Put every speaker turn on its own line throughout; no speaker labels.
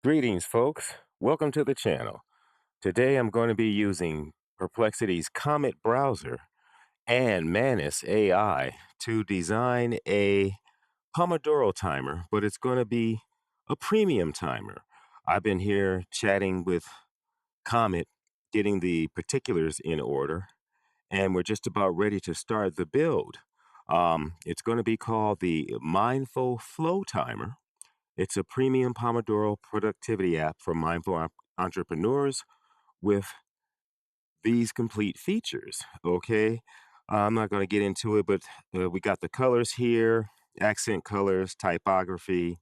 Greetings, folks. Welcome to the channel. Today I'm going to be using Perplexity's Comet Browser and Manus AI to design a Pomodoro timer, but it's going to be a premium timer. I've been here chatting with Comet, getting the particulars in order, and we're just about ready to start the build. It's going to be called the Mindful Flow Timer. It's a premium Pomodoro productivity app for mindful entrepreneurs with these complete features. Okay. I'm not going to get into it, but we got the colors here, accent colors, typography,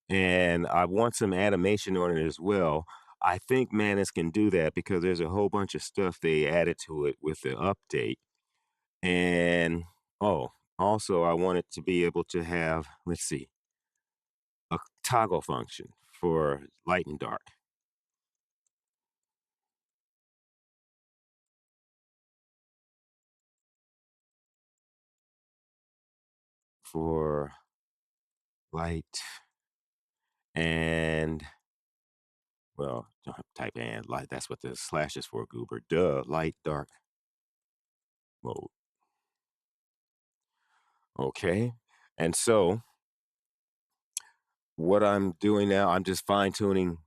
and I want some animation on it as well. I think Manus can do that because there's a whole bunch of stuff they added to it with the update. And oh, also, I want it to be able to have, let's see, a toggle function for light and dark. For light and well, don't have to type and light. That's what the slash is for, Goober. Duh, light, dark mode. Okay. And so what I'm doing now, I'm just fine tuning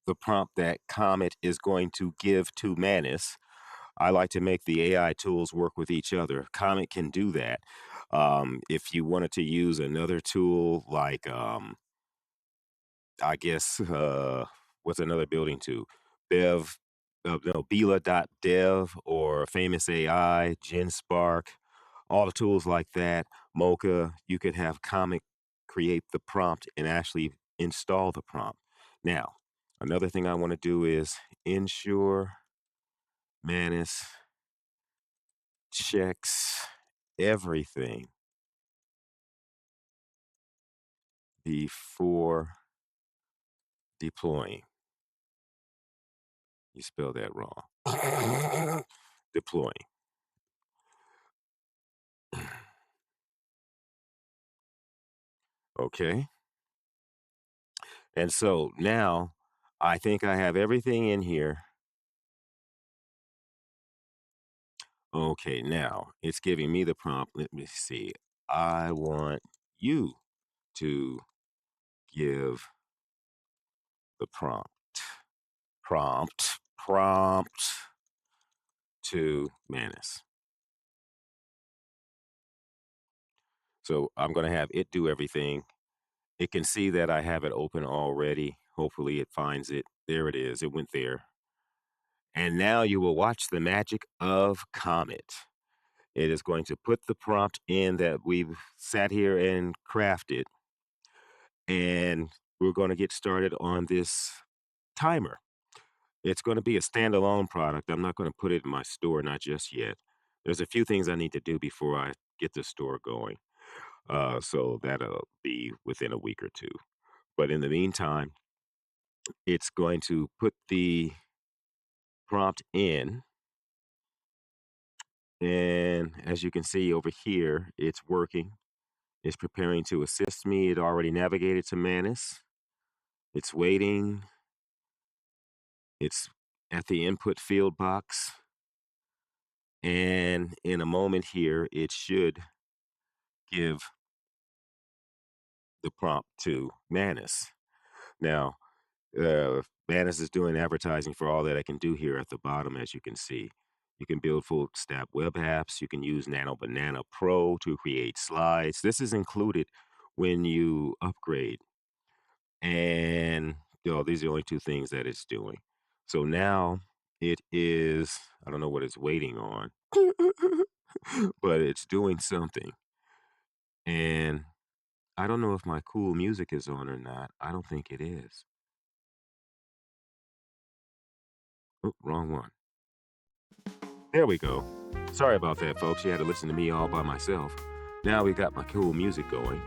the prompt that Comet is going to give to Manus. I like to make the AI tools work with each other. Comet can do that. If you wanted to use another tool like I guess, what's another building to? Bev, no, Dev or Famous AI, GenSpark, all the tools like that. Mocha, you could have Comic create the prompt and actually install the prompt. Now, another thing I want to do is ensure Manus checks everything before deploying. You spelled that wrong. Deploying. Okay. And so now I think I have everything in here. Okay, now it's giving me the prompt. Let me see. I want you to give the prompt to Manus. So I'm going to have it do everything. It can see that I have it open already. Hopefully it finds it. There it is. It went there. And now you will watch the magic of Comet. It is going to put the prompt in that we've sat here and crafted, and we're going to get started on this timer. It's going to be a standalone product. I'm not going to put it in my store, not just yet. There's a few things I need to do before I get the store going. So that'll be within a week or two. But in the meantime, it's going to put the prompt in. And as you can see over here, it's working. It's preparing to assist me. It already navigated to Manus. It's waiting. It's at the input field box. And in a moment here, it should give the prompt to Manus. Now, Manus is doing advertising for all that I can do here at the bottom, as you can see. You can build full stack web apps. You can use Nano Banana Pro to create slides. This is included when you upgrade. And these are the only two things that it's doing. So now it is, I don't know what it's waiting on, but it's doing something. And I don't know if my cool music is on or not. I don't think it is. Oh, wrong one. There we go. Sorry about that, folks. You had to listen to me all by myself. Now we got my cool music going.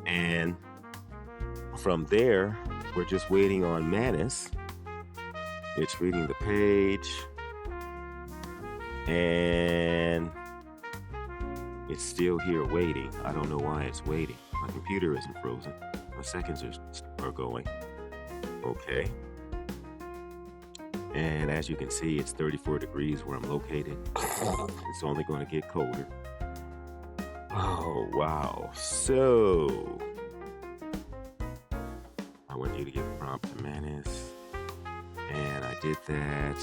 And from there, we're just waiting on Manus. It's reading the page. And it's still here waiting. I don't know why it's waiting. My computer isn't frozen. My seconds are going. Okay. And as you can see, it's 34 degrees where I'm located. It's only going to get colder. Oh, wow. So I want you to give prompt to Manus. And I did that.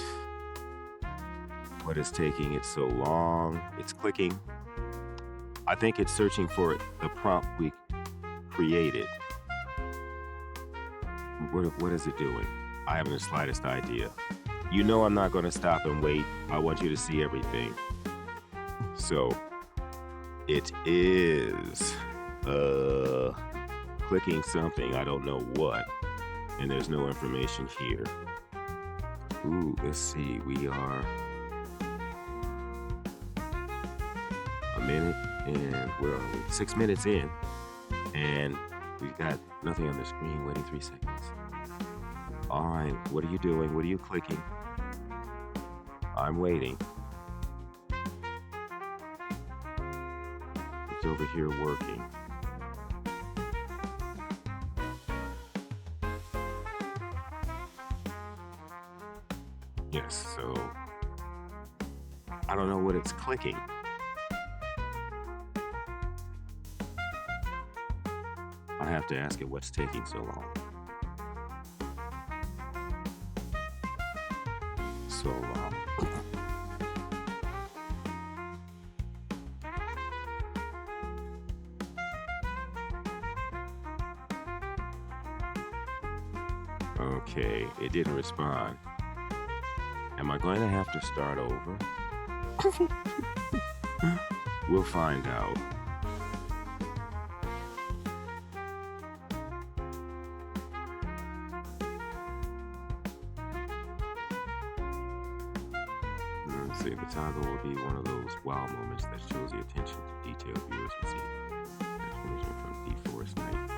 What is taking it so long? It's clicking. I think it's searching for the prompt we created. What is it doing? I haven't the slightest idea. You know I'm not going to stop and wait. I want you to see everything. So it is clicking something. I don't know what. And there's no information here. Ooh, let's see. We are a minute and where are we? 6 minutes in. And we've got nothing on the screen. Waiting 3 seconds. All right. What are you doing? What are you clicking? I'm waiting. It's over here working. Yes, so I don't know what it's clicking. I have to ask it what's taking so long. So long. Okay, it didn't respond. Am I going to have to start over? We'll find out. Let's see, the toggle will be one of those wow moments that shows the attention to detail viewers will see. Transformation from deforest night.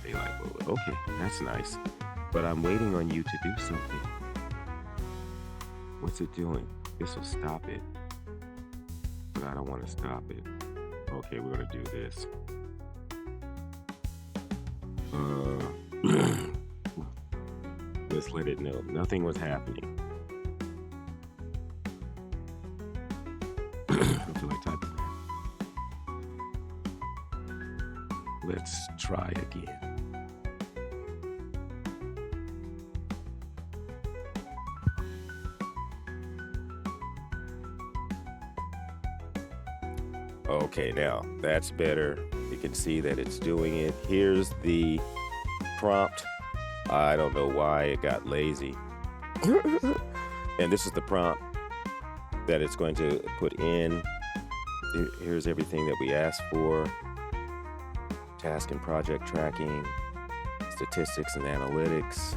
Daylight mode. Okay, that's nice. But I'm waiting on you to do something. What's it doing? This will stop it. But I don't want to stop it. Okay, we're going to do this. Let's let it know. Nothing was happening. I don't feel like typing that. Let's try again. Okay, now that's better. You can see that it's doing it. Here's the prompt. I don't know why it got lazy. And this is the prompt that it's going to put in. Here's everything that we asked for. Task and project tracking, statistics and analytics,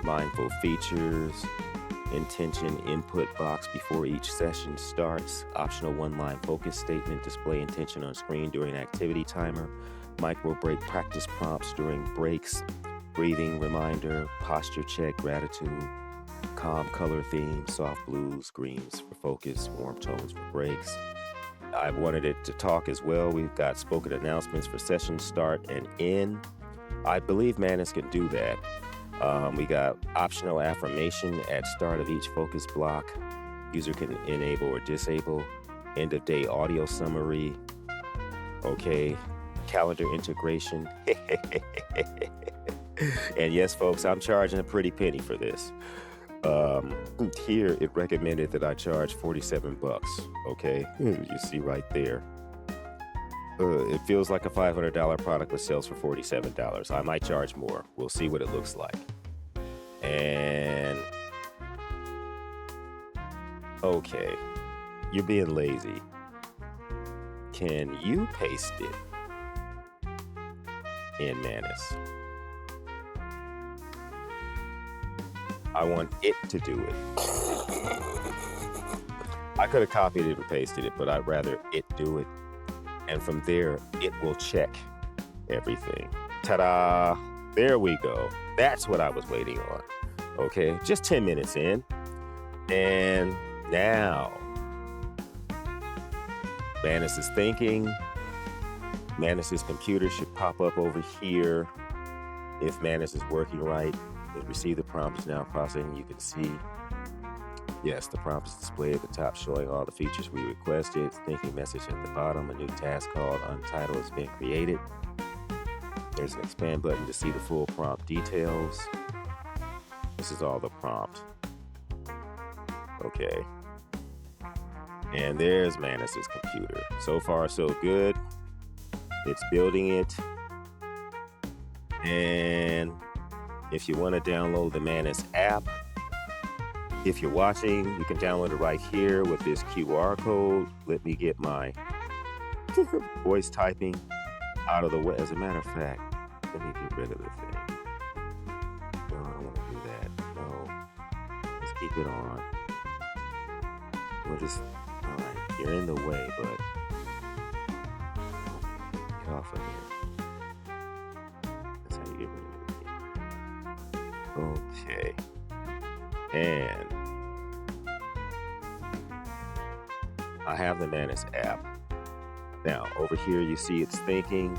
mindful features, intention input box before each session starts, optional one-line focus statement, display intention on screen during activity timer, micro break practice prompts during breaks, breathing reminder, posture check, gratitude, calm color theme, soft blues, greens for focus, warm tones for breaks. I wanted it to talk as well. We've got spoken announcements for session start and end. I believe Manus can do that. We got optional affirmation at start of each focus block. User can enable or disable. End of day audio summary. Okay. Calendar integration. And yes, folks, I'm charging a pretty penny for this. Here it recommended that I charge $47. Okay. You see right there. It feels like a $500 product that sells for $47. I might charge more. We'll see what it looks like. And okay, you're being lazy. Can you paste it in Manus? I want it to do it. I could have copied it and pasted it, but I'd rather it do it. And from there, it will check everything. Ta-da! There we go. That's what I was waiting on. Okay, just 10 minutes in. And now, Manus is thinking. Manus's computer should pop up over here. if Manus is working right. It received the prompt, is now processing. You can see, yes, the prompt is displayed at the top showing all the features we requested. Thinking message at the bottom. A new task called Untitled has been created. There's an expand button to see the full prompt details. This is all the prompt. Okay. And there's Manus's computer. So far, so good. It's building it. And if you want to download the Manus app, if you're watching, you can download it right here with this QR code. Let me get my voice typing out of the way. As a matter of fact, let me get rid of the thing. No, I don't want to do that. No. Let's keep it on. We'll just, all right, you're in the way, but get off of here. That's how you get rid of it. Okay. And I have the Manus app. Now, over here, you see it's thinking.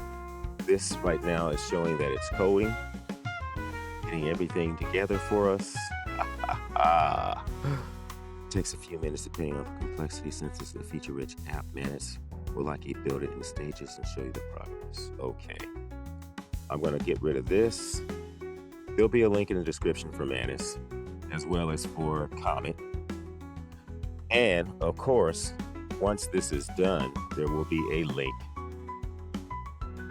This right now is showing that it's coding, getting everything together for us. Takes a few minutes depending on the complexity. Since it's a feature-rich app, Manus will likely build it in stages and show you the progress. Okay. I'm going to get rid of this. There'll be a link in the description for Manus, as well as for Comet. And, of course, once this is done, there will be a link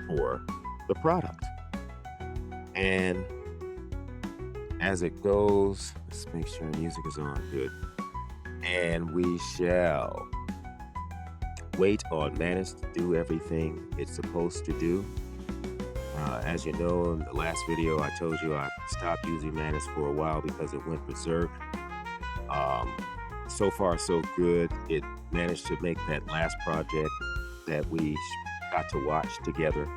for the product. And as it goes, let's make sure music is on. Good. And we shall wait on Manus to do everything it's supposed to do. As you know, in the last video, I told you I stopped using Manus for a while because it went berserk. So far, so good. It managed to make that last project that we got to watch together.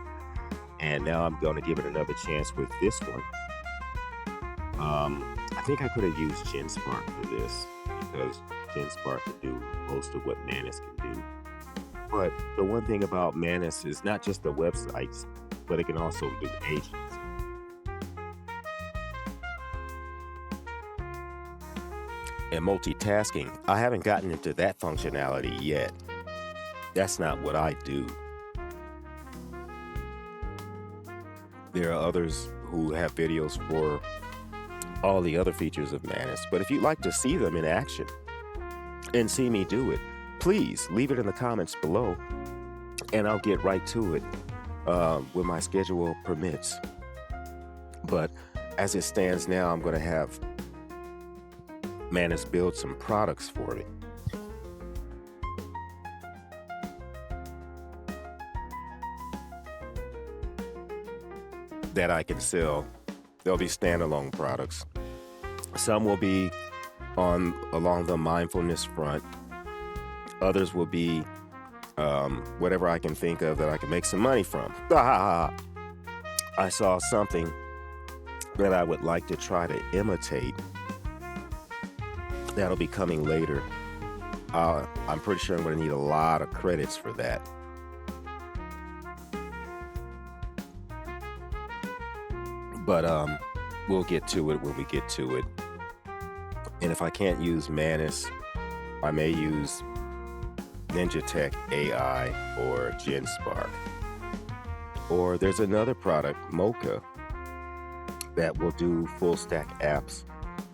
And now I'm going to give it another chance with this one. I think I could have used GenSpark for this, because GenSpark can do most of what Manus can do. But the one thing about Manus is not just the websites, but it can also do agents. And multitasking, I haven't gotten into that functionality yet. That's not what I do. There are others who have videos for all the other features of Manus, but if you'd like to see them in action and see me do it, please leave it in the comments below, and I'll get right to it when my schedule permits. But as it stands now, I'm going to have Manus build some products for me. That I can sell. They'll be standalone products. Some will be along the mindfulness front. Others will be whatever I can think of that I can make some money from. I saw something that I would like to try to imitate. That'll be coming later. I'm pretty sure I'm going to need a lot of credits for that. But we'll get to it when we get to it. And if I can't use Manus, I may use Ninja Tech AI or GenSpark. Or there's another product, Mocha, that will do full stack apps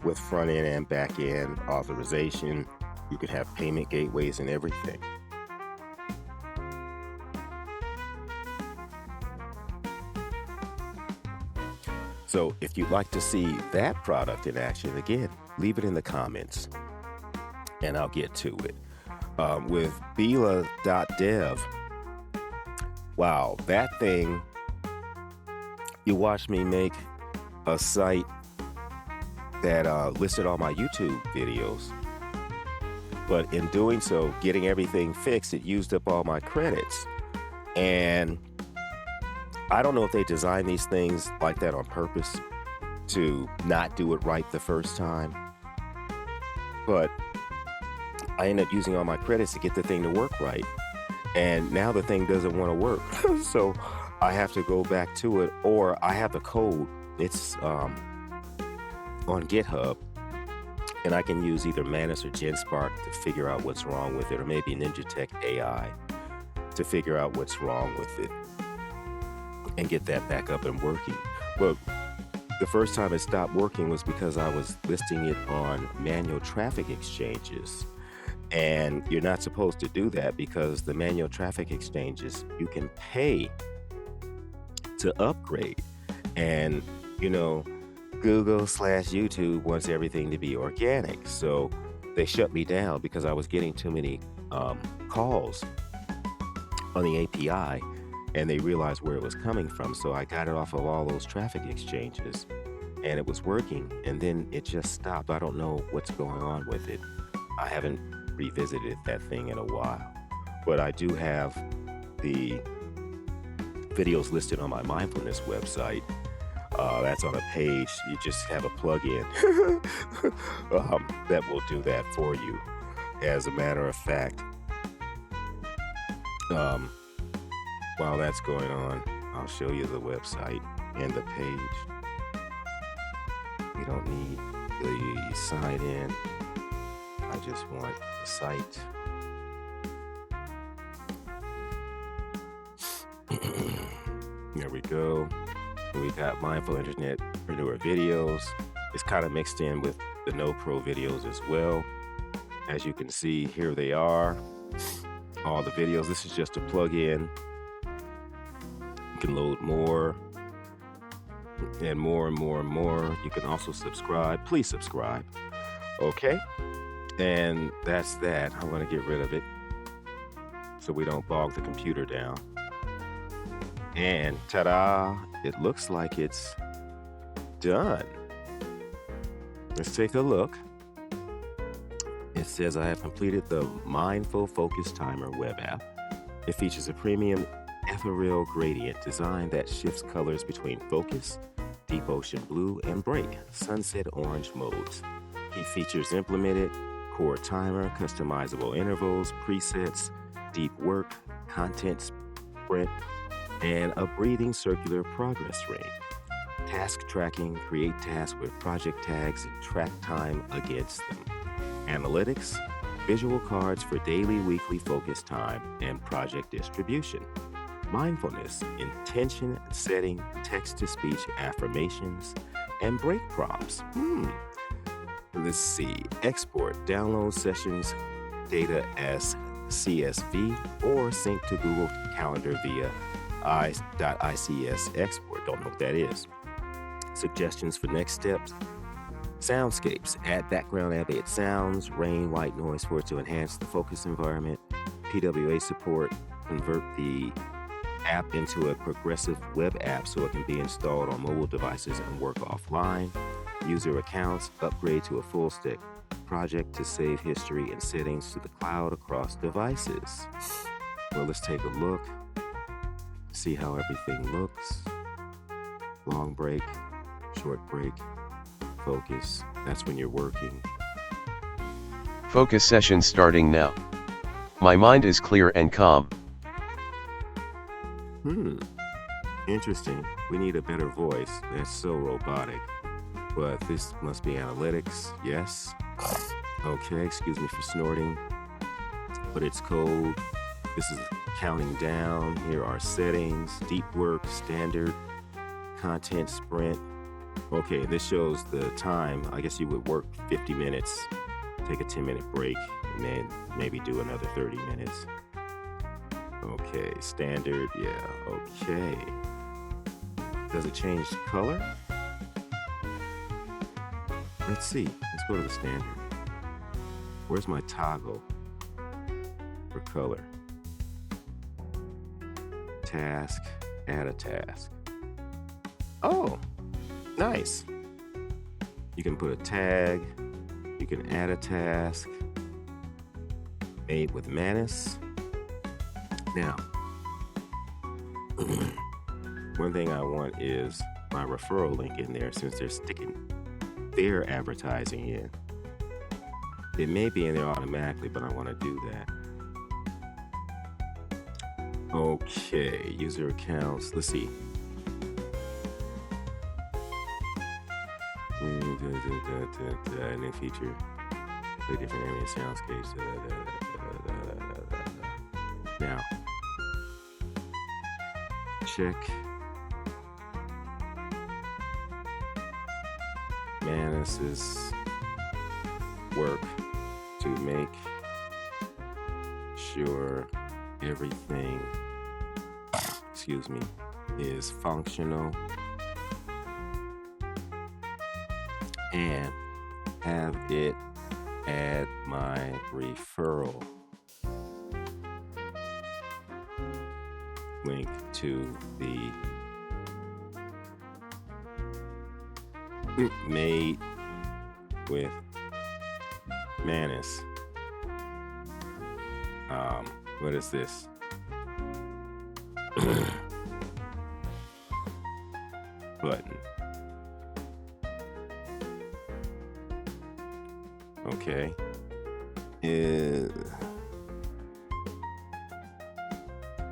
with front end and back end authorization. You can have payment gateways and everything. So if you'd like to see that product in action, again, leave it in the comments and I'll get to it. With Bila.dev, wow, that thing, you watched me make a site that listed all my YouTube videos. But in doing so, getting everything fixed, it used up all my credits. And I don't know if they designed these things like that on purpose to not do it right the first time. But I ended up using all my credits to get the thing to work right. And now the thing doesn't want to work. So I have to go back to it, or I have the code It's on GitHub, and I can use either Manus or GenSpark to figure out what's wrong with it, or maybe Ninja Tech AI to figure out what's wrong with it and get that back up and working. Well, the first time it stopped working was because I was listing it on manual traffic exchanges. And you're not supposed to do that, because the manual traffic exchanges, you can pay to upgrade. And, Google/YouTube wants everything to be organic. So they shut me down because I was getting too many calls on the API, and they realized where it was coming from. So I got it off of all those traffic exchanges, and it was working, and then it just stopped. I don't know what's going on with it. I haven't revisited that thing in a while, but I do have the videos listed on my mindfulness website. That's on a page. You just have a plugin that will do that for you. As a matter of fact, while that's going on, I'll show you the website and the page. You don't need the sign in. I just want the site. There we go. We got Mindful Entrepreneur videos. It's kind of mixed in with the No Pro videos as well. As you can see, here they are. All the videos. This is just a plug-in. You can load more and more and more and more. You can also subscribe. Please subscribe. Okay. And that's that. I want to get rid of it so we don't bog the computer down. And ta-da, it looks like it's done. Let's take a look. It says I have completed the Mindful Focus Timer web app. It features a premium ethereal gradient design that shifts colors between focus, deep ocean blue, and break, sunset orange modes. Key features implemented: core timer, customizable intervals, presets, deep work, content sprint, and a breathing circular progress ring. Task tracking, create tasks with project tags and track time against them. Analytics, visual cards for daily, weekly focus time and project distribution. Mindfulness, intention setting, text-to-speech affirmations, and break prompts. Let's see. Export, download sessions data as CSV or sync to Google Calendar via i.ics export. Don't know what that is. Suggestions for next steps: soundscapes, add background ambient sounds, rain, white noise for it to enhance the focus environment. PWA support, convert the app into a progressive web app so it can be installed on mobile devices and work offline. User accounts, upgrade to a full stack project to save history and settings to the cloud across devices. Well, let's take a look, see how everything looks. Long break, short break, focus. That's when you're working.
Focus session starting now. My mind is clear and calm.
Interesting. We need a better voice. That's so robotic. But this must be analytics. Yes. Okay, excuse me for snorting. But it's cold. This is counting down. Here are settings, deep work, standard, content sprint. Okay, this shows the time. I guess you would work 50 minutes, take a 10-minute break, and then maybe do another 30 minutes. Okay, standard, yeah, okay. Does it change color? Let's see, let's go to the standard. Where's my toggle for color? Task, add a task. Oh, nice. You can put a tag, you can add a task, made with Manus. Now, one thing I want is my referral link in there, since they're sticking their advertising in. It may be in there automatically, but I want to do that. Okay, user accounts. Let's see. New feature. Play different ambient soundscapes. Now, check Manus's work to make sure everything, is functional and have it add my referral link to the Made with Manus. What is this? Button. Okay.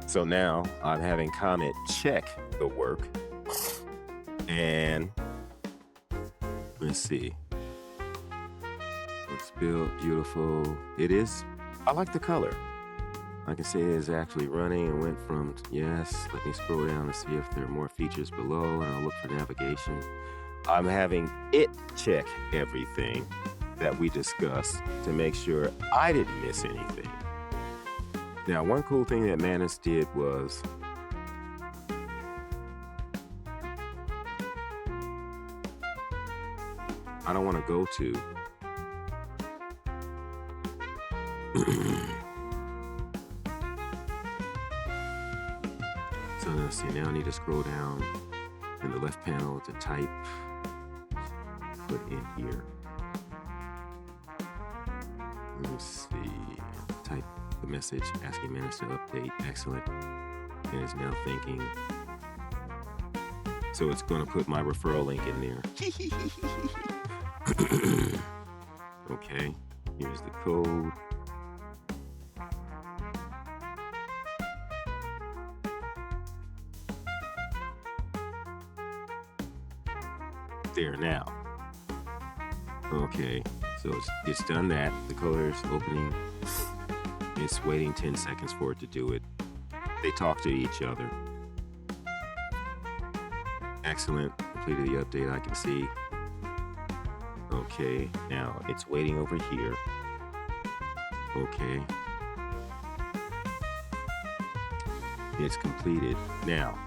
So now I'm having Comet check the work, and let's see. It's built beautiful. It is. I like the color. I can see it is actually running and went from yes. Let me scroll down to see if there are more features below, and I'll look for navigation. I'm having it check everything that we discussed to make sure I didn't miss anything. Now, one cool thing that Manus did was I don't want to go to so let's see, now I need to scroll down in the left panel to type, put in here. Let me see, type the message asking Manus to update. Excellent. And it's now thinking. So it's going to put my referral link in there. Okay, here's the code. There now. Okay, so it's done that. The color is opening. It's waiting 10 seconds for it to do it. They talk to each other. Excellent. Completed the update, I can see. Okay, now it's waiting over here. Okay. It's completed. Now,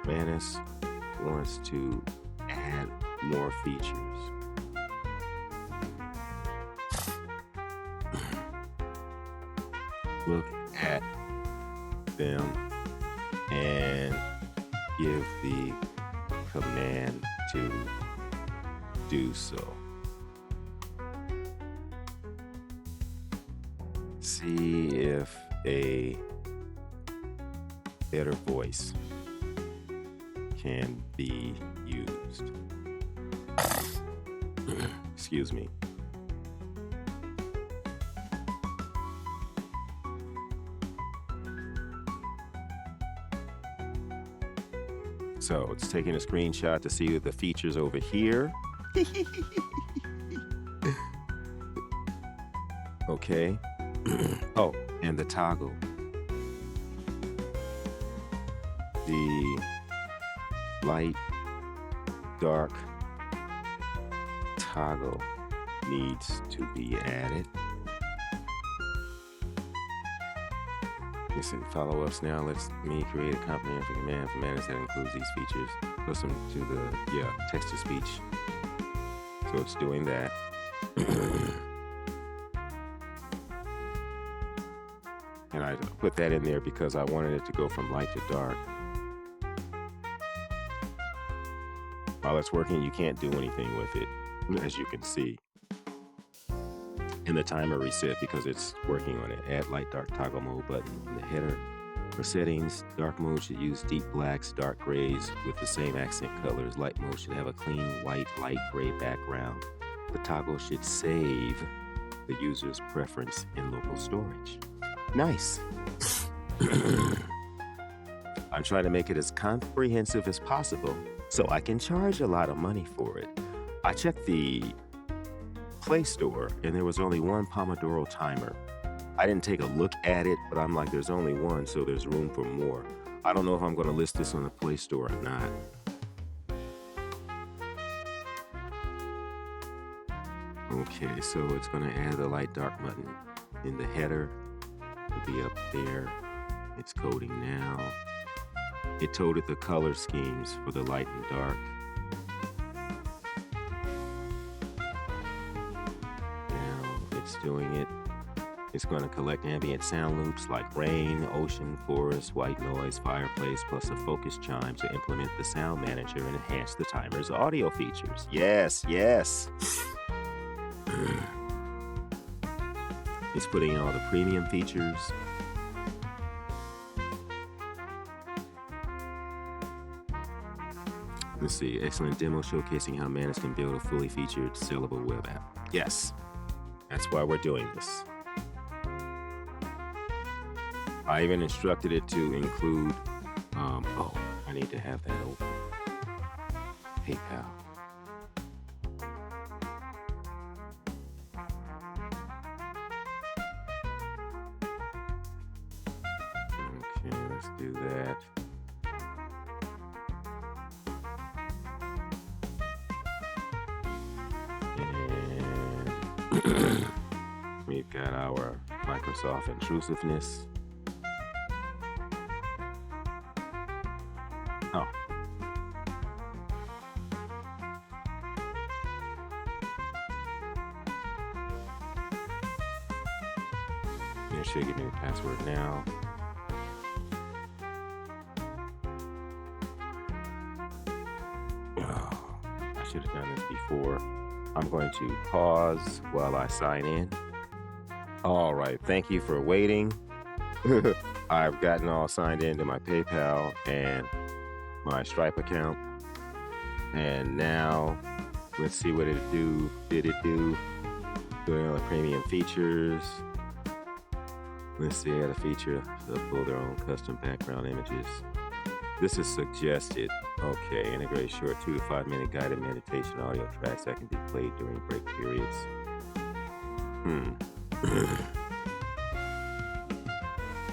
Manus wants to add more features. Look at them and give the command to do so. See if a better voice can be used. Excuse me. So it's taking a screenshot to see the features over here. Okay. Oh, and the toggle. The light, dark toggle needs to be added. Listen, follow us now. Let me create a comprehensive command for Manus that includes these features. Listen to the text to speech. So it's doing that. And I put that in there because I wanted it to go from light to dark. While it's working, you can't do anything with it, as you can see. And the timer reset because it's working on it. Add light dark toggle mode button in the header. For settings, dark mode should use deep blacks, dark grays with the same accent colors. Light mode should have a clean white, light gray background. The toggle should save the user's preference in local storage. Nice. I'm trying to make it as comprehensive as possible so I can charge a lot of money for it. I checked the Play Store and there was only one Pomodoro timer. I didn't take a look at it, but I'm like, there's only one, so there's room for more. I don't know if I'm going to list this on the Play Store or not. Okay, so it's going to add the light dark button in the header. It'll be up there. It's coding now. It told it the color schemes for the light and dark. Now it's doing it. It's going to collect ambient sound loops like rain, ocean, forest, white noise, fireplace, plus a focus chime to implement the sound manager and enhance the timer's audio features. Yes, yes. It's putting in all the premium features. Let's see, excellent demo showcasing how Manus can build a fully featured, sellable web app. Yes, that's why we're doing this. I even instructed it to include, oh, I need to have that open. PayPal. Okay, let's do that. And we've got our Microsoft intrusiveness. Oh. It should give me the password now. Oh, I should have done this before. I'm going to pause while I sign in. All right, thank you for waiting. I've gotten all signed into my PayPal and my Stripe account. And now let's see what it do. Did it do? Doing all the premium features. Let's see, I had a feature to upload their own custom background images. This is suggested. Okay, integrate short 2 to 5 minute guided meditation audio tracks that can be played during break periods.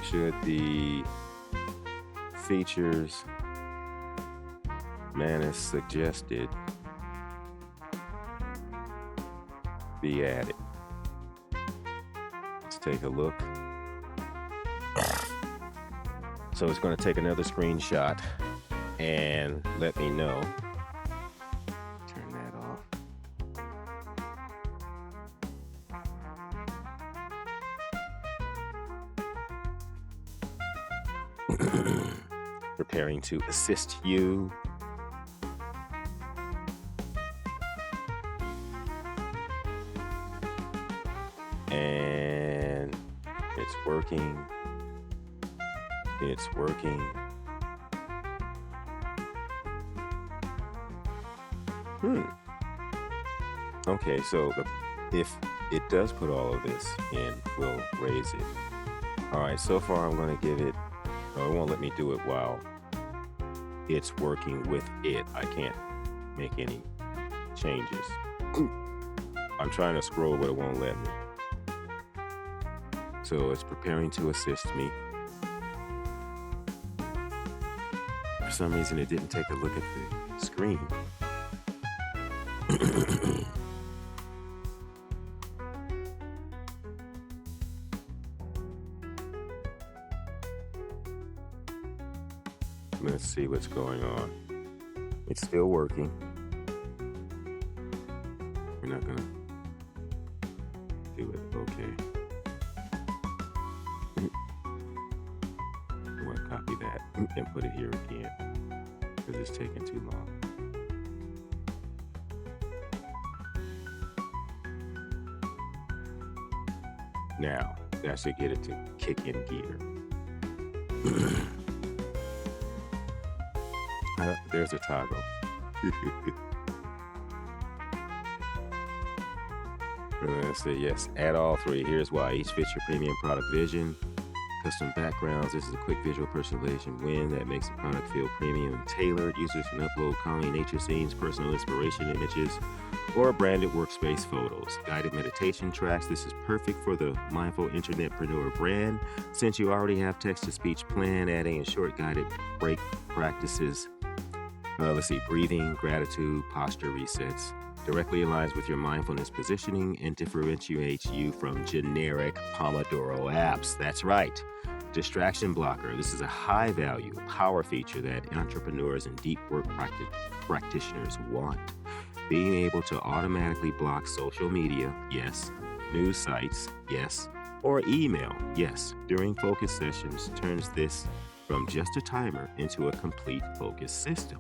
Should the features Manus suggested be added? Let's take a look. So it's going to take another screenshot and let me know. Turn that off. Preparing to assist you. And it's working. It's working. Okay, so if it does put all of this in, we'll raise it. All right, so far I'm going to give it, it won't let me do it while it's working with it. I can't make any changes. I'm trying to scroll, but it won't let me. So it's preparing to assist me. For some reason, it didn't take a look at the screen. Let's see what's going on. It's still working. We're not gonna do it. Okay. I'm gonna copy that and put it here again because it's taking too long. Now, that should get it to kick in gear. There's a toggle. Let's say yes, add all three. Here's why. Each fits your premium product vision. Custom backgrounds. This is a quick visual personalization win that makes the product feel premium and tailored. Users can upload calming nature scenes, personal inspiration images, or branded workspace photos. Guided meditation tracks. This is perfect for the mindful internetpreneur brand. Since you already have text-to-speech plan, adding a short guided break practices. Breathing, gratitude, posture resets. Directly aligns with your mindfulness positioning and differentiates you from generic Pomodoro apps. That's right. Distraction blocker. This is a high value power feature that entrepreneurs and deep work practitioners want. Being able to automatically block social media, yes. News sites, yes. Or email, yes. During focus sessions turns this from just a timer into a complete focus system.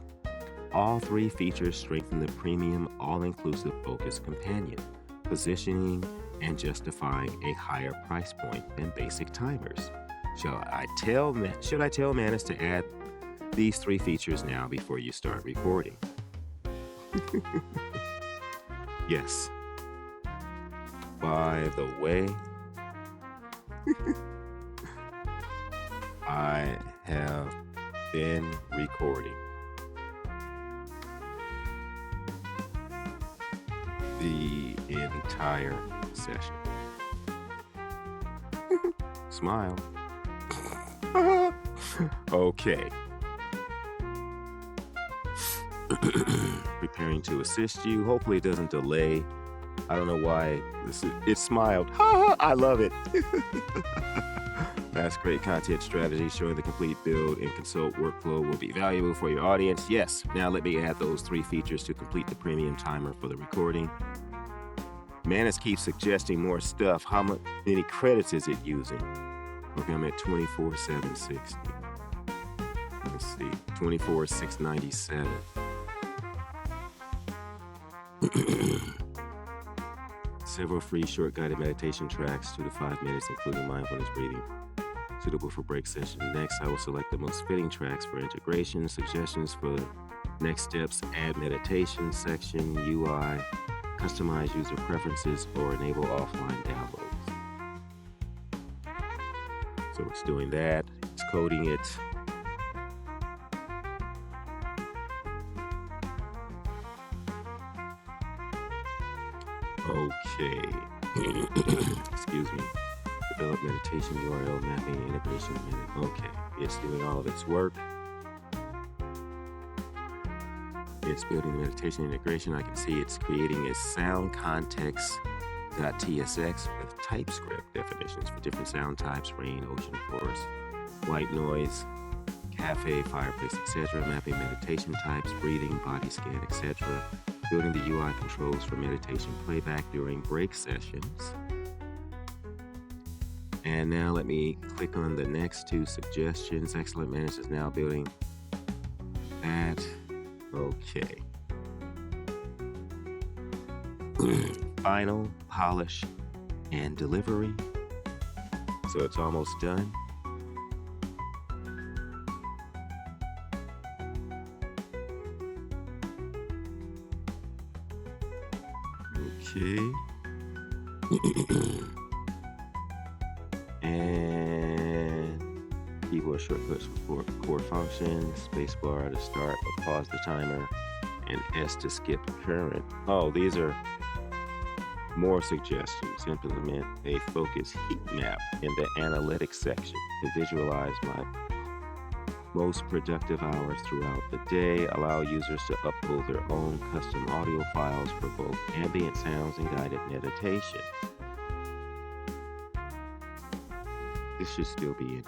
All three features strengthen the premium, all-inclusive focus companion, positioning and justifying a higher price point than basic timers. Should I tell Manus to add these three features now before you start recording? Yes. By the way, I have been recording the entire session. Smile. Okay. Preparing to assist you. Hopefully it doesn't delay. I don't know why it smiled. I love it. That's great content strategy showing the complete build and consult workflow will be valuable for your audience. Yes, now let me add those three features to complete the premium timer for the recording. Manus keeps suggesting more stuff. How many credits is it using? Okay, I'm at 24,760. Let's see, 24,697. Several free short guided meditation tracks, 2 to 5 minutes, including mindfulness breathing, suitable for break session. Next, I will select the most fitting tracks for integration, suggestions for next steps, add meditation section, UI, customize user preferences, or enable offline downloads. So it's doing that, it's coding it. Okay. Excuse me. Develop meditation URL mapping integration minute. Okay. It's doing all of its work. It's building the meditation integration. I can see it's creating a sound context.tsx with TypeScript definitions for different sound types: rain, ocean, forest, white noise, cafe, fireplace, etc. Mapping meditation types, breathing, body scan, etc. Building the UI controls for meditation playback during break sessions. And now let me click on the next two suggestions. Excellent. Manus is now building that. Okay. Final, polish, and delivery. So it's almost done. Okay. And keyboard shortcuts for core functions, spacebar to start or pause the timer, and S to skip current. Oh, these are more suggestions. Implement a focus heat map in the analytics section to visualize my most productive hours throughout the day. Allow users to upload their own custom audio files for both ambient sounds and guided meditation. This should still be in here.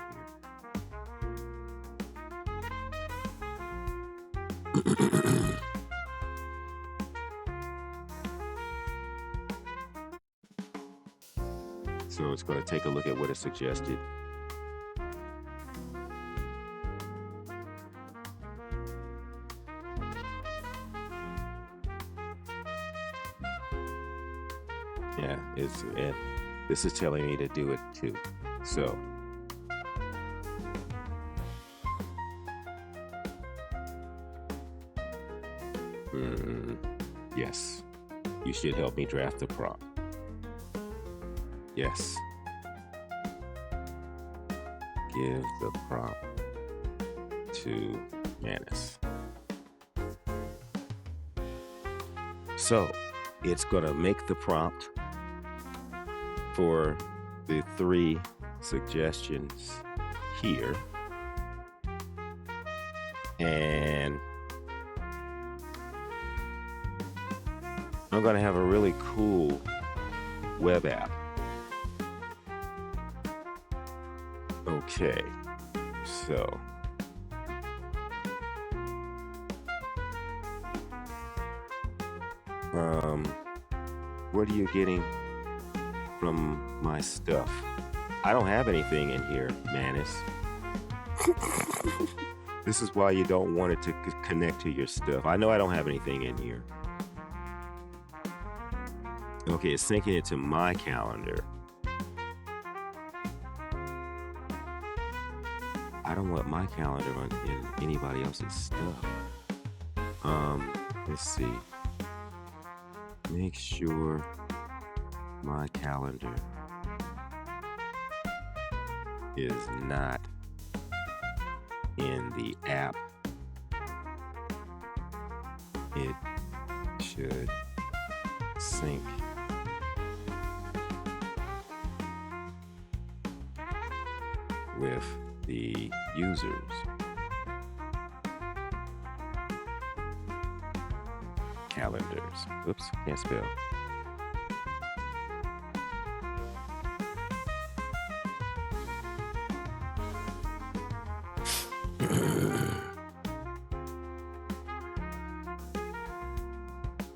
So it's going to take a look at what is suggested. Yeah, this is telling me to do it too. So yes, you should help me draft the prompt. Yes. give the prompt to Manus. So it's going to make the prompt for the 3 suggestions here. And I'm going to have a really cool web app. Okay, so what are you getting from my stuff? I don't have anything in here, Manus. This is why you don't want it to connect to your stuff. I know I don't have anything in here. Okay, it's syncing it to my calendar. I don't want my calendar in anybody else's stuff. Let's see. Make sure my calendar is not in the app. It should sync with the users. Calendars. Oops, can't spell.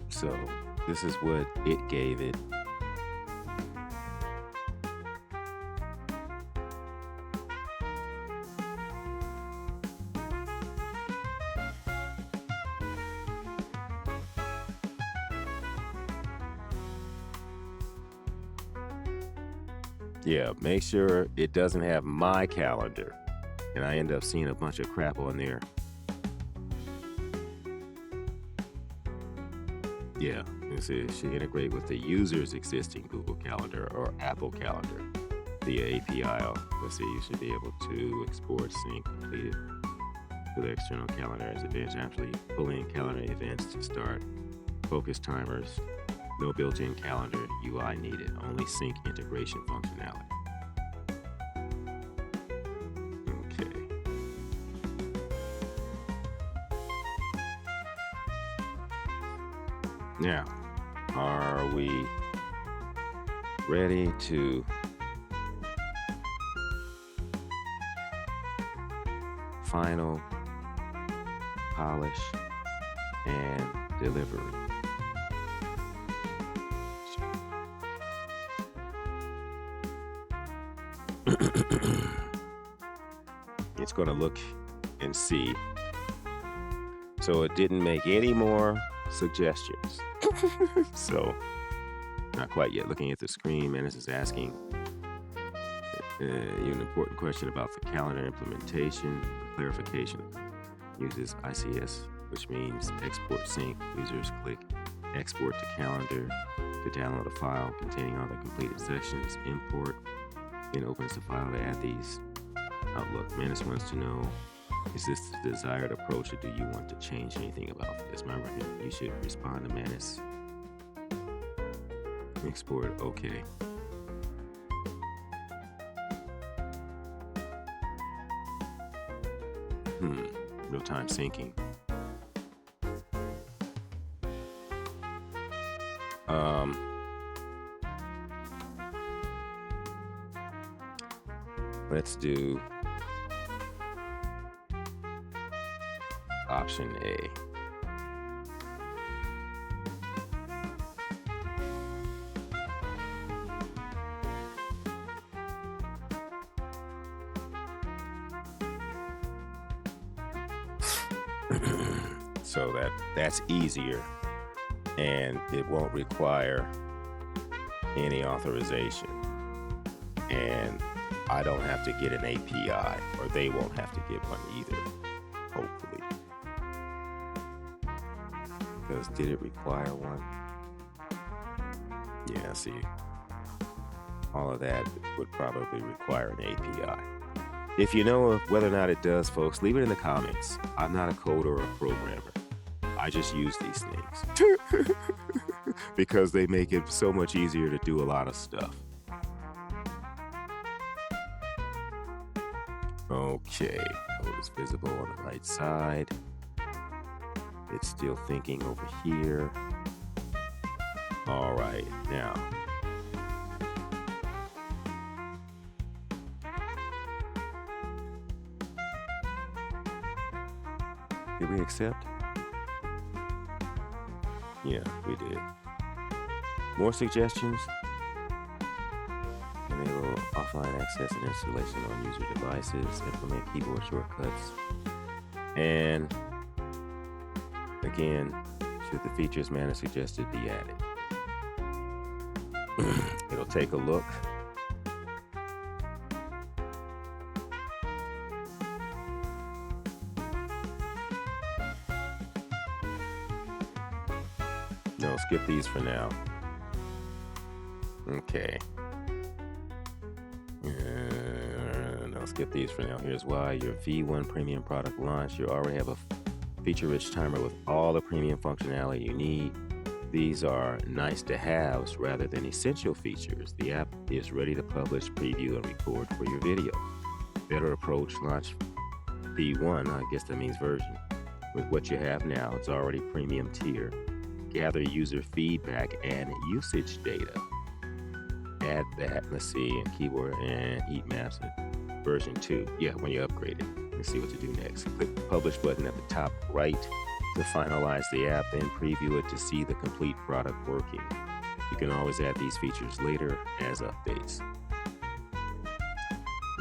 So this is what it gave it. Yeah, make sure it doesn't have my calendar. And I end up seeing a bunch of crap on there. Yeah, it should integrate with the user's existing Google Calendar or Apple Calendar via API. Let's see, you should be able to export, sync, complete it to the external calendar as advanced. Actually, pull in calendar events to start. Focus timers. No built-in calendar UI needed. Only sync integration functionality. Okay. Now, are we ready to final polish and delivery? It's going to look and see. So it didn't make any more suggestions. So not quite yet. Looking at the screen, Manus is asking you an important question about the calendar implementation. For clarification, uses ICS, which means export sync. Users click export to calendar to download a file containing all the completed sections. Import, then opens the file to add these. Outlook. Manus wants to know, is this the desired approach or do you want to change anything about this? Remember, you should respond to Manus. Export, okay. Real-time syncing. Let's do option A. So that's easier and it won't require any authorization. And I don't have to get an API, or they won't have to get one either, hopefully. Because did it require one? Yeah, see, all of that would probably require an API. If you know whether or not it does, folks, leave it in the comments. I'm not a coder or a programmer. I just use these things because they make it so much easier to do a lot of stuff. Okay, code is visible on the right side. It's still thinking over here. All right, now. Did we accept? Yeah, we did. More suggestions? Enable offline access and installation on user devices. Implement keyboard shortcuts. And again, should the features Manus suggested be added? It'll take a look. No, skip these for now. Okay. No, skip these for now. Here's why. Your V1 premium product launch. You already have a feature-rich timer with all the premium functionality you need. These are nice to haves rather than essential features. The app is ready to publish, preview, and record for your video. Better approach launch V1, I guess that means version. With what you have now, it's already premium tier. Gather user feedback and usage data. Add that, let's see, and keyboard and heat maps version 2. Yeah, when you upgrade it. Let's see what to do next. Click the publish button at the top right to finalize the app, then preview it to see the complete product working. You can always add these features later as updates.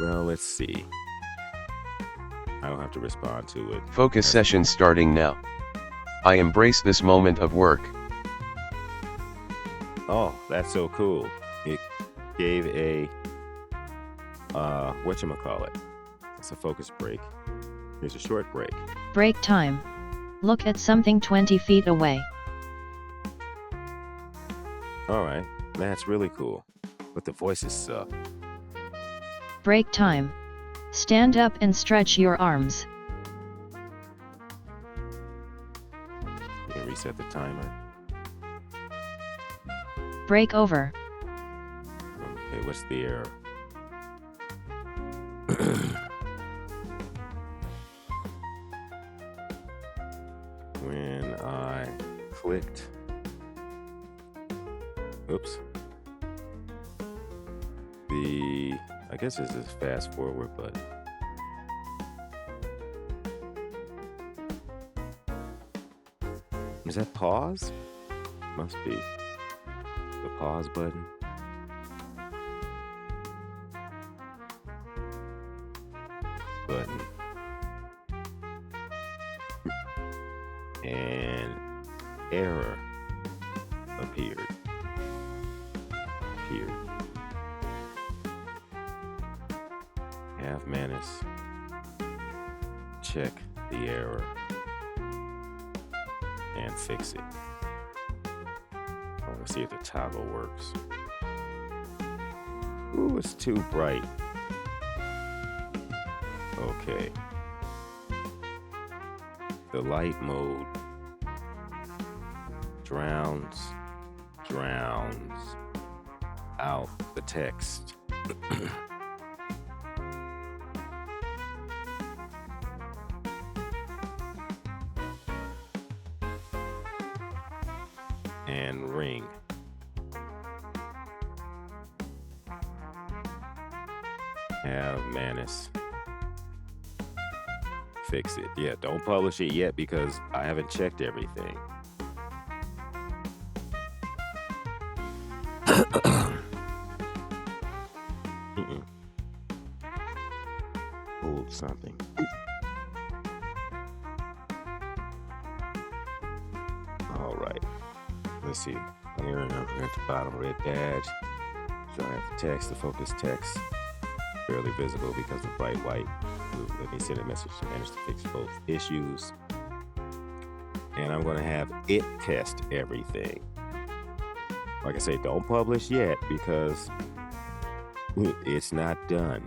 Well, let's see. I don't have to respond to it.
Focus session starting now. I embrace this moment of work.
Oh, that's so cool. It gave a, whatchamacallit. It's a focus break. Here's a short break.
Break time. Look at something 20 feet away.
All right, that's really cool. But the voices suck.
Break time. Stand up and stretch your arms.
You can reset the timer.
Break over.
Okay, what's the error? When I clicked, oops, I guess this is fast forward, but is that pause? Must be the pause button. And error appeared. Have Manus check the error and fix it. I want to see if the toggle works. Ooh, it's too bright. Okay. The light mode drowns out the text. And ring. Have Manus fix it. Yeah, don't publish it yet because I haven't checked everything. Hold something. All right. Let's see. Here at the bottom, red badge. So I have text, the focus text. Barely visible because of bright white. Let me send a message to Manus to fix both issues. And I'm going to have it test everything. Like I say, don't publish yet because it's not done.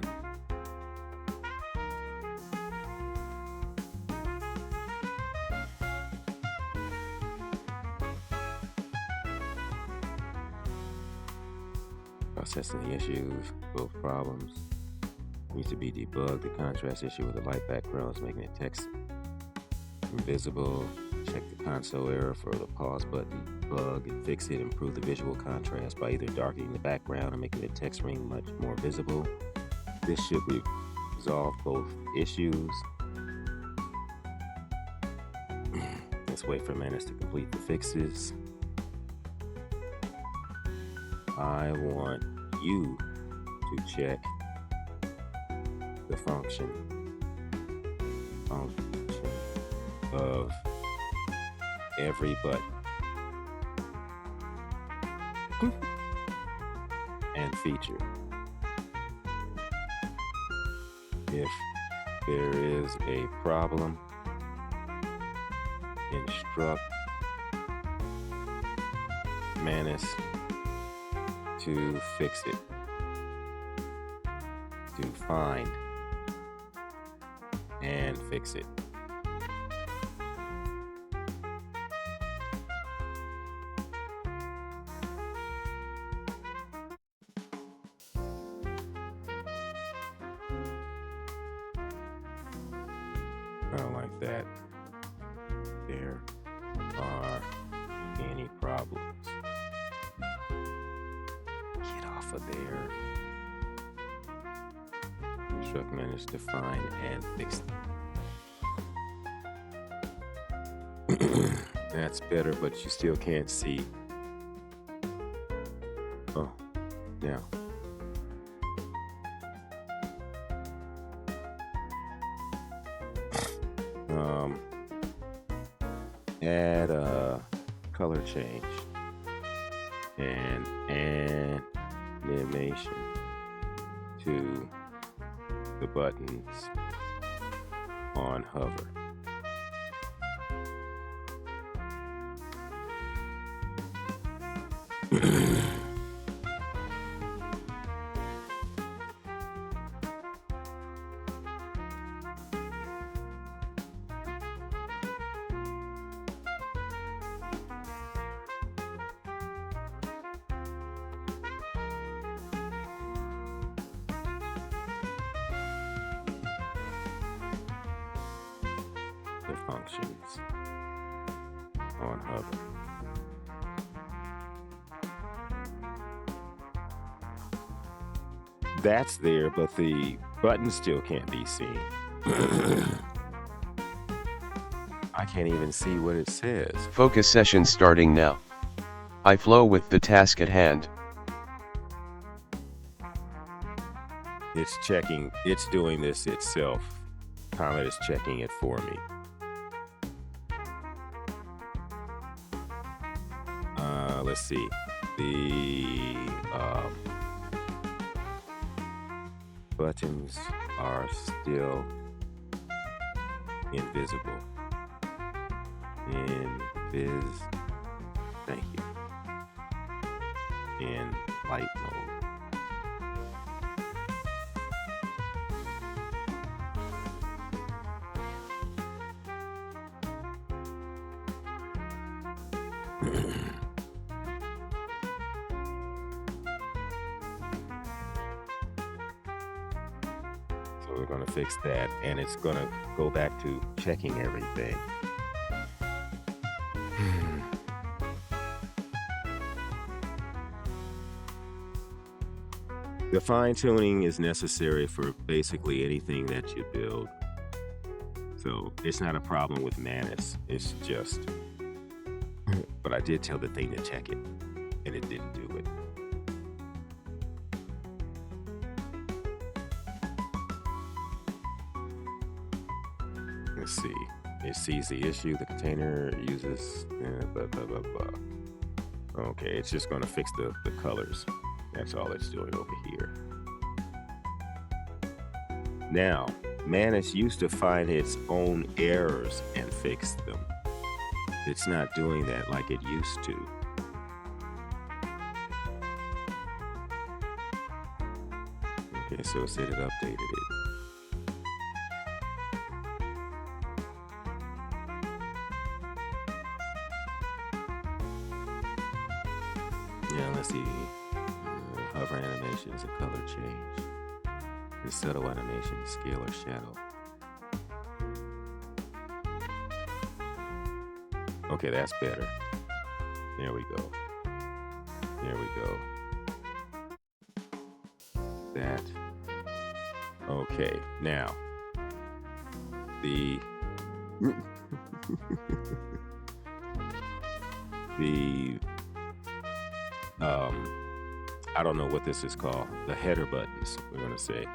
Processing the issues, both problems. Needs to be debugged. The contrast issue with the light background is making the text invisible. Check the console error for the pause button. Bug and fix it. Improve the visual contrast by either darkening the background or making the text ring much more visible. This should resolve both issues. Let's wait for Manus to complete the fixes. I want you to check the function of every button and feature. If there is a problem, instruct Manus to fix it, to find and fix it. I don't like that. There are any problems. Get off of there. Instruct Manus to find and fix them. That's better, but you still can't see. Oh, now. Add a color change and animation to the buttons on hover. The functions on hover. That's there, but the button still can't be seen. I can't even see what it says.
Focus session starting now. I flow with the task at hand.
It's checking, it's doing this itself. Comet is checking it for me. Let's see. The buttons are still invisible. Thank you. In light mode. So we're going to fix that, and it's going to go back to checking everything. The fine-tuning is necessary for basically anything that you build. So it's not a problem with Manus. It's just, but I did tell the thing to check it, and it didn't do it. Let's see. It sees the issue. The container uses blah, blah, blah, blah. Okay, it's just going to fix the colors. That's all it's doing over here. Now, Manus used to find its own errors and fix them. It's not doing that like it used to. Okay, so it said it updated it. Yeah, let's see. hover animations and color change. The subtle animation, scale or shadow. Okay, that's better. There we go. There we go. That. Okay, now the the I don't know what this is called. The header buttons, we're gonna say.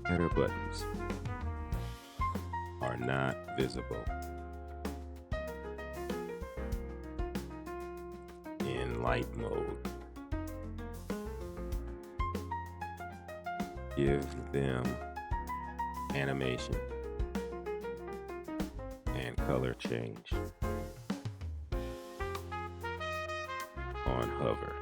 Header buttons are not visible in light mode. Give them animation and color change on hover.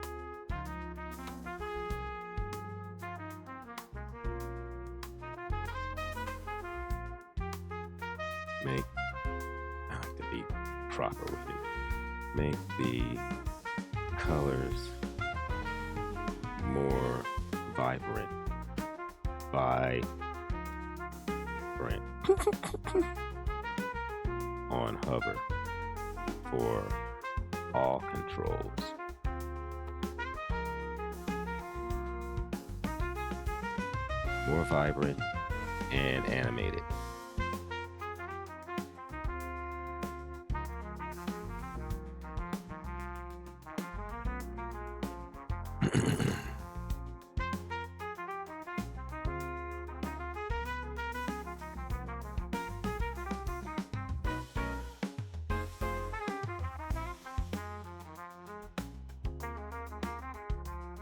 Make, I have to be proper with it. Make the colors more vibrant. On hover for all controls. More vibrant and animated.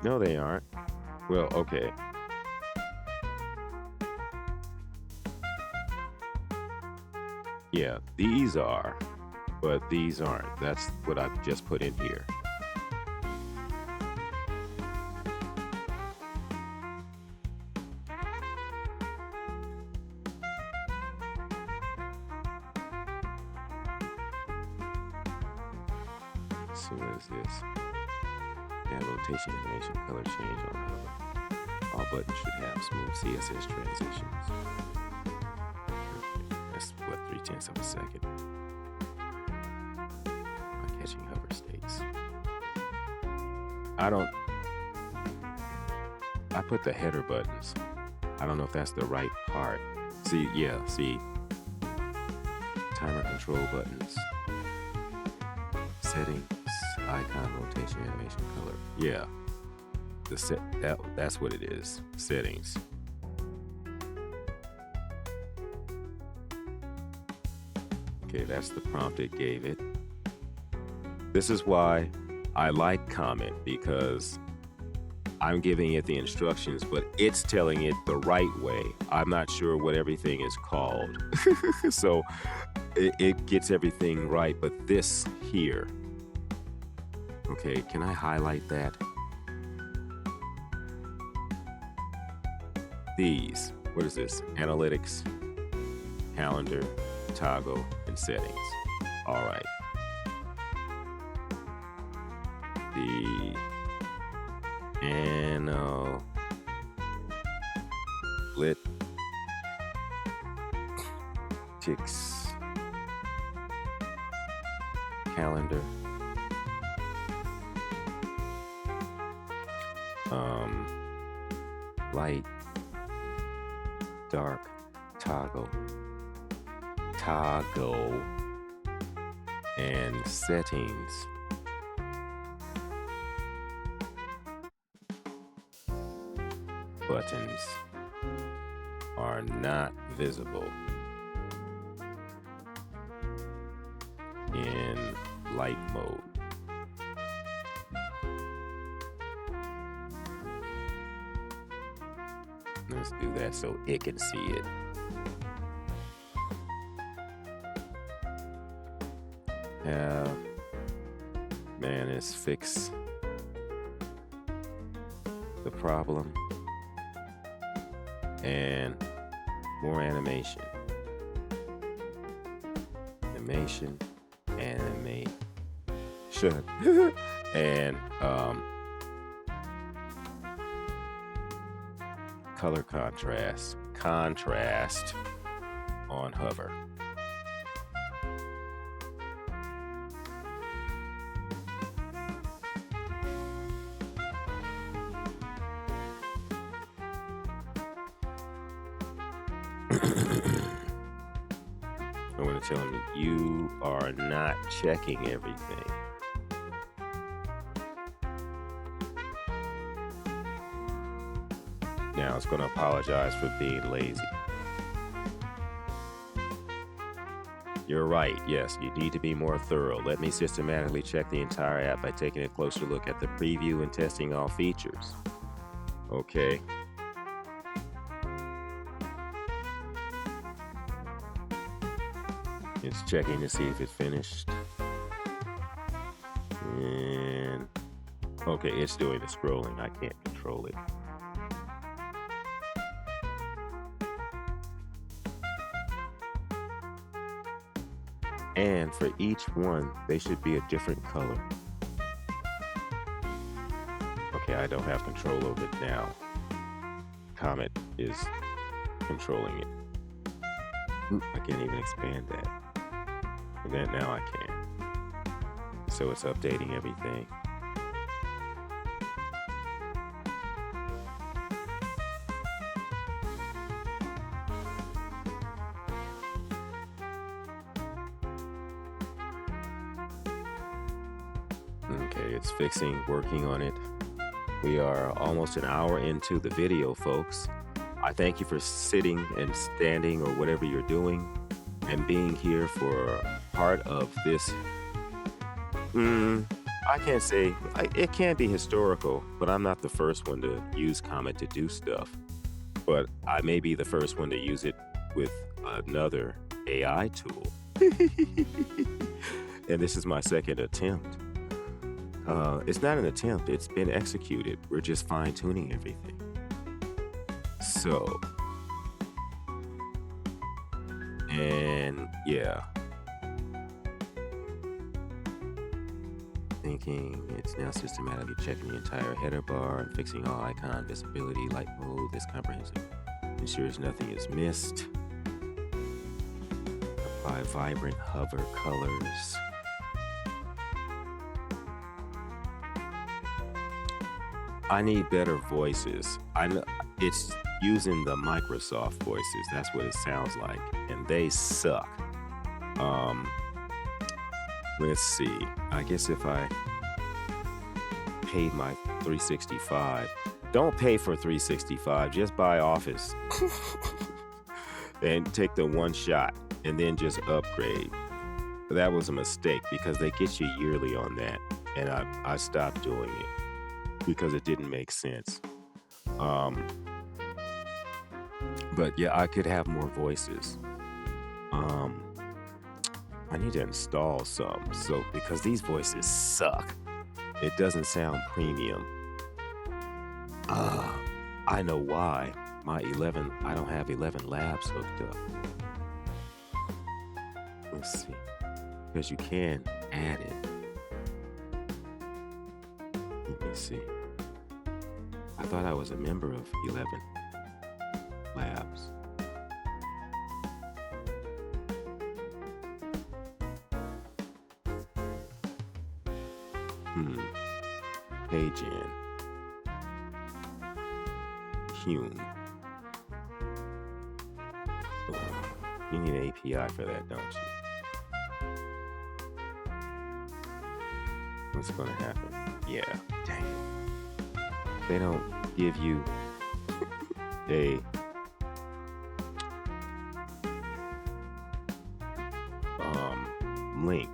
No, they aren't. Well, okay. Yeah, these are, but these aren't. That's what I've just put in here. So what is this? And rotation, animation, color change on hover. All buttons should have smooth CSS transitions. That's what, 3/10 of a second. By catching hover states. I put the header buttons. I don't know if that's the right part. See, yeah, see. Timer control buttons. Settings. Icon, rotation, animation, color. Yeah, that's what it is. Settings. Okay, that's the prompt it gave it. This is why I like Comet, because I'm giving it the instructions, but it's telling it the right way. I'm not sure what everything is called. So it gets everything right, but this here. Okay, can I highlight that? These, what is this? Analytics, calendar, toggle, and settings. All right. The analytics calendar. Light, dark, toggle, and settings. Buttons are not visible in light mode. Let's do that so it can see it. Have Manus fix the problem and more animation. Animation, animation, and color contrast on hover. I want to tell him you are not checking everything. Now it's going to apologize for being lazy. You're right. Yes, you need to be more thorough. Let me systematically check the entire app by taking a closer look at the preview and testing all features. Okay. It's checking to see if it finished. And okay, it's doing the scrolling. I can't control it. And for each one, they should be a different color. Okay, I don't have control over it now. Comet is controlling it. I can't even expand that. And then now I can. So it's updating everything. Okay, it's fixing, working on it. We are almost an hour into the video, folks. I thank you for sitting and standing or whatever you're doing and being here for part of this. I can't say, it can be historical, but I'm not the first one to use Comet to do stuff. But I may be the first one to use it with another AI tool. And this is my second attempt. It's not an attempt, it's been executed. We're just fine-tuning everything. So, and yeah. Thinking it's now systematically checking the entire header bar and fixing all icon visibility, light mode, this comprehensive. Ensures nothing is missed. Apply vibrant hover colors. I need better voices. I know it's using the Microsoft voices. That's what it sounds like, and they suck. Let's see. I guess if I paid my 365, don't pay for 365. Just buy Office and take the one shot, and then just upgrade. That was a mistake because they get you yearly on that, and I stopped doing it because it didn't make sense. But yeah, I could have more voices. I need to install some, so because these voices suck. It doesn't sound premium. I know why. I don't have 11 labs hooked up. Let's see. Because you can add it. Let me see. I thought I was a member of 11 labs. Page in. Hume. You need an API for that, don't you? What's gonna happen? Yeah, dang it. They don't give you a link.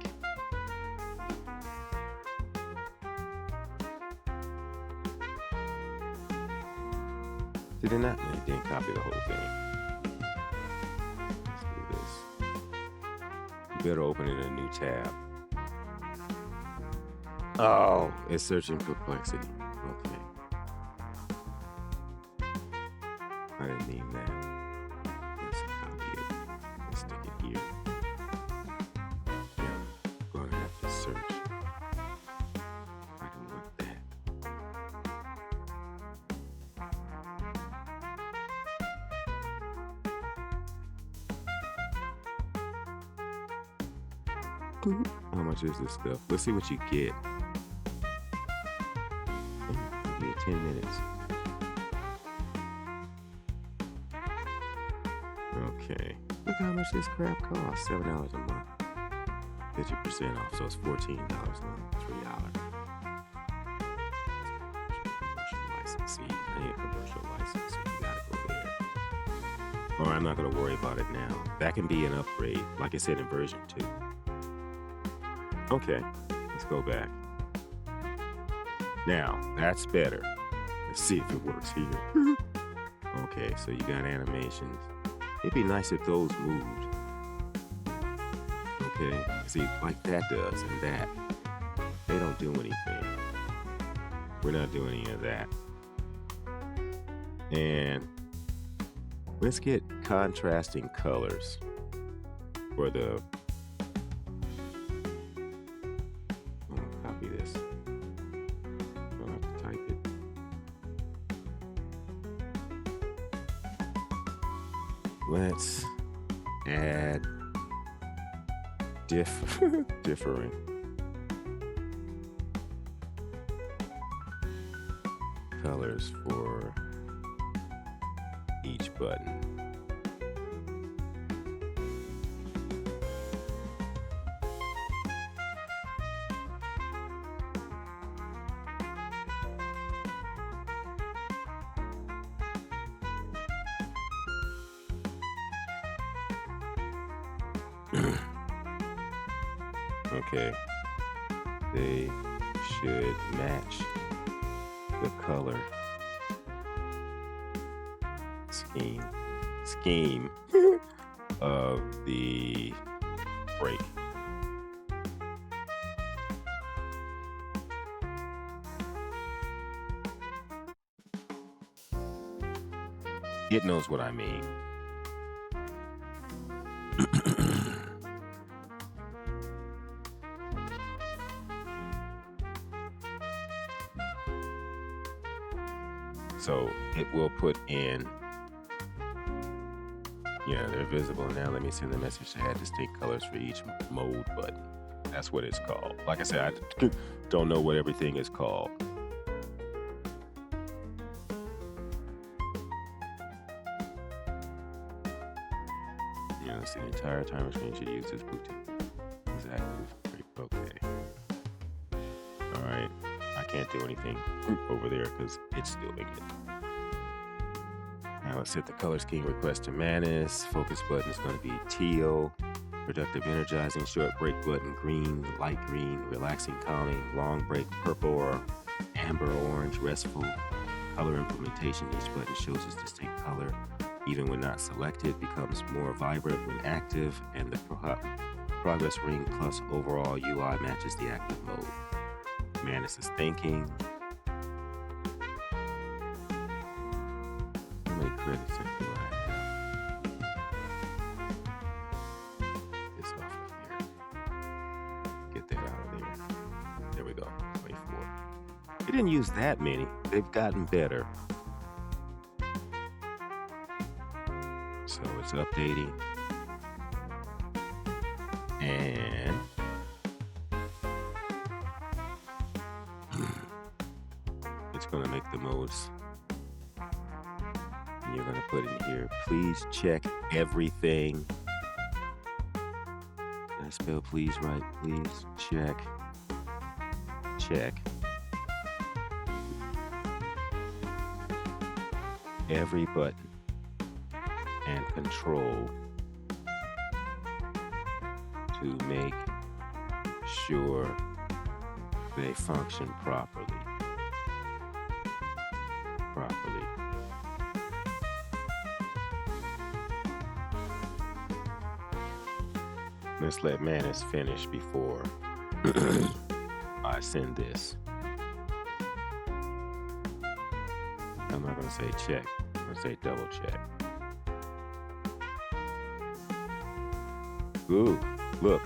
Did it not? It didn't copy the whole thing. Let's do this. You better open it in a new tab. Oh, it's searching perplexity. Okay. I didn't mean that. Let's copy it. Let's stick it here. Yeah, I'm gonna have to search. I don't want that. How much is this stuff? Let's see what you get. Give you 10 minutes. Okay. Look how much this crap costs. $7 a month. 50% off, so it's $14 a month. $3. Commercial license. See, I need a commercial license, so you gotta go there. Or I'm not gonna worry about it now. That can be an upgrade, like I said in version 2. Okay, let's go back. Now, that's better. Let's see if it works here. Okay, so you got animations. It'd be nice if those moved. Okay, see, like that does and that. They don't do anything. We're not doing any of that. And let's get contrasting colors for the... Copy this. Don't have to type it. Let's add differing. Colors for each button. Okay, they should match the color scheme of the break. It knows what I mean. So it will put in, yeah, they're visible now. Let me send the message to add distinct colors for each mode button. That's what it's called. Like I said, I don't know what everything is called. Yeah, let's see, the entire timer screen should use this Bluetooth. Exactly. Okay. All right. I can't do anything over there because it's doing it. Now let's set the color scheme request to Manus. Focus button is going to be teal. Productive, energizing, short break button, green, light green, relaxing, calming, long break, purple or amber, orange, restful. Color implementation, each button shows its distinct color. Even when not selected, becomes more vibrant when active, and the progress ring plus overall UI matches the active mode. Manus is thinking. How many credits do I have? This off of here. Get that out of there. There we go. 24. They didn't use that many. They've gotten better. So it's updating. And it's going to make the modes. And you're going to put in here, please check everything. Did I spell please right? Please check. Check. Every button and control to make sure they function properly. Let's let Manus finish before I send this. I'm not going to say check. I'm going to say double check. Ooh, look.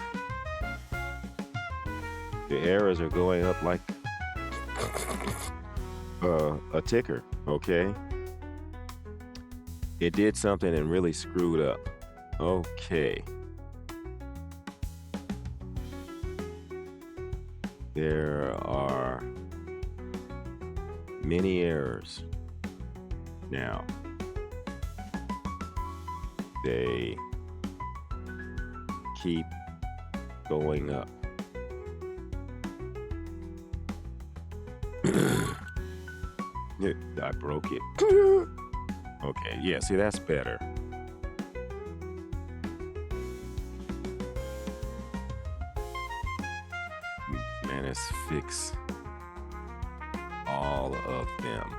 The errors are going up like a ticker, okay? It did something and really screwed up. Okay. there are many errors now. They keep going up. I broke it. Okay, yeah, see, that's better. Manus fix all of them.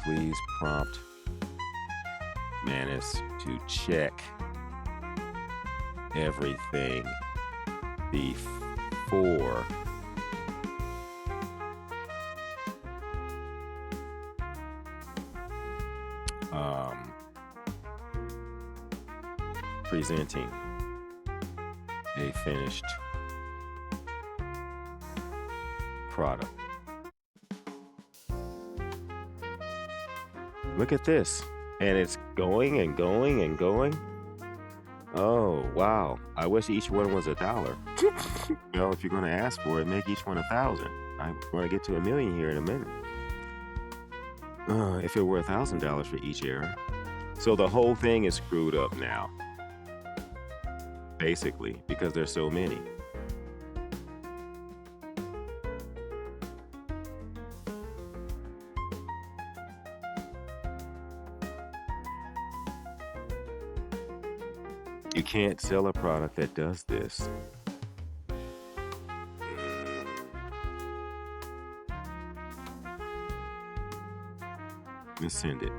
Please prompt Manus to check everything before presenting a finished product. Look at this. And it's going and going and going. Oh, wow. I wish each one was $1. Well, if you're going to ask for it, make each one 1,000. I'm going to get to 1,000,000 here in a minute. If it were $1,000 for each error. So the whole thing is screwed up now. Basically, because there's so many. You can't sell a product that does this. Let's send it.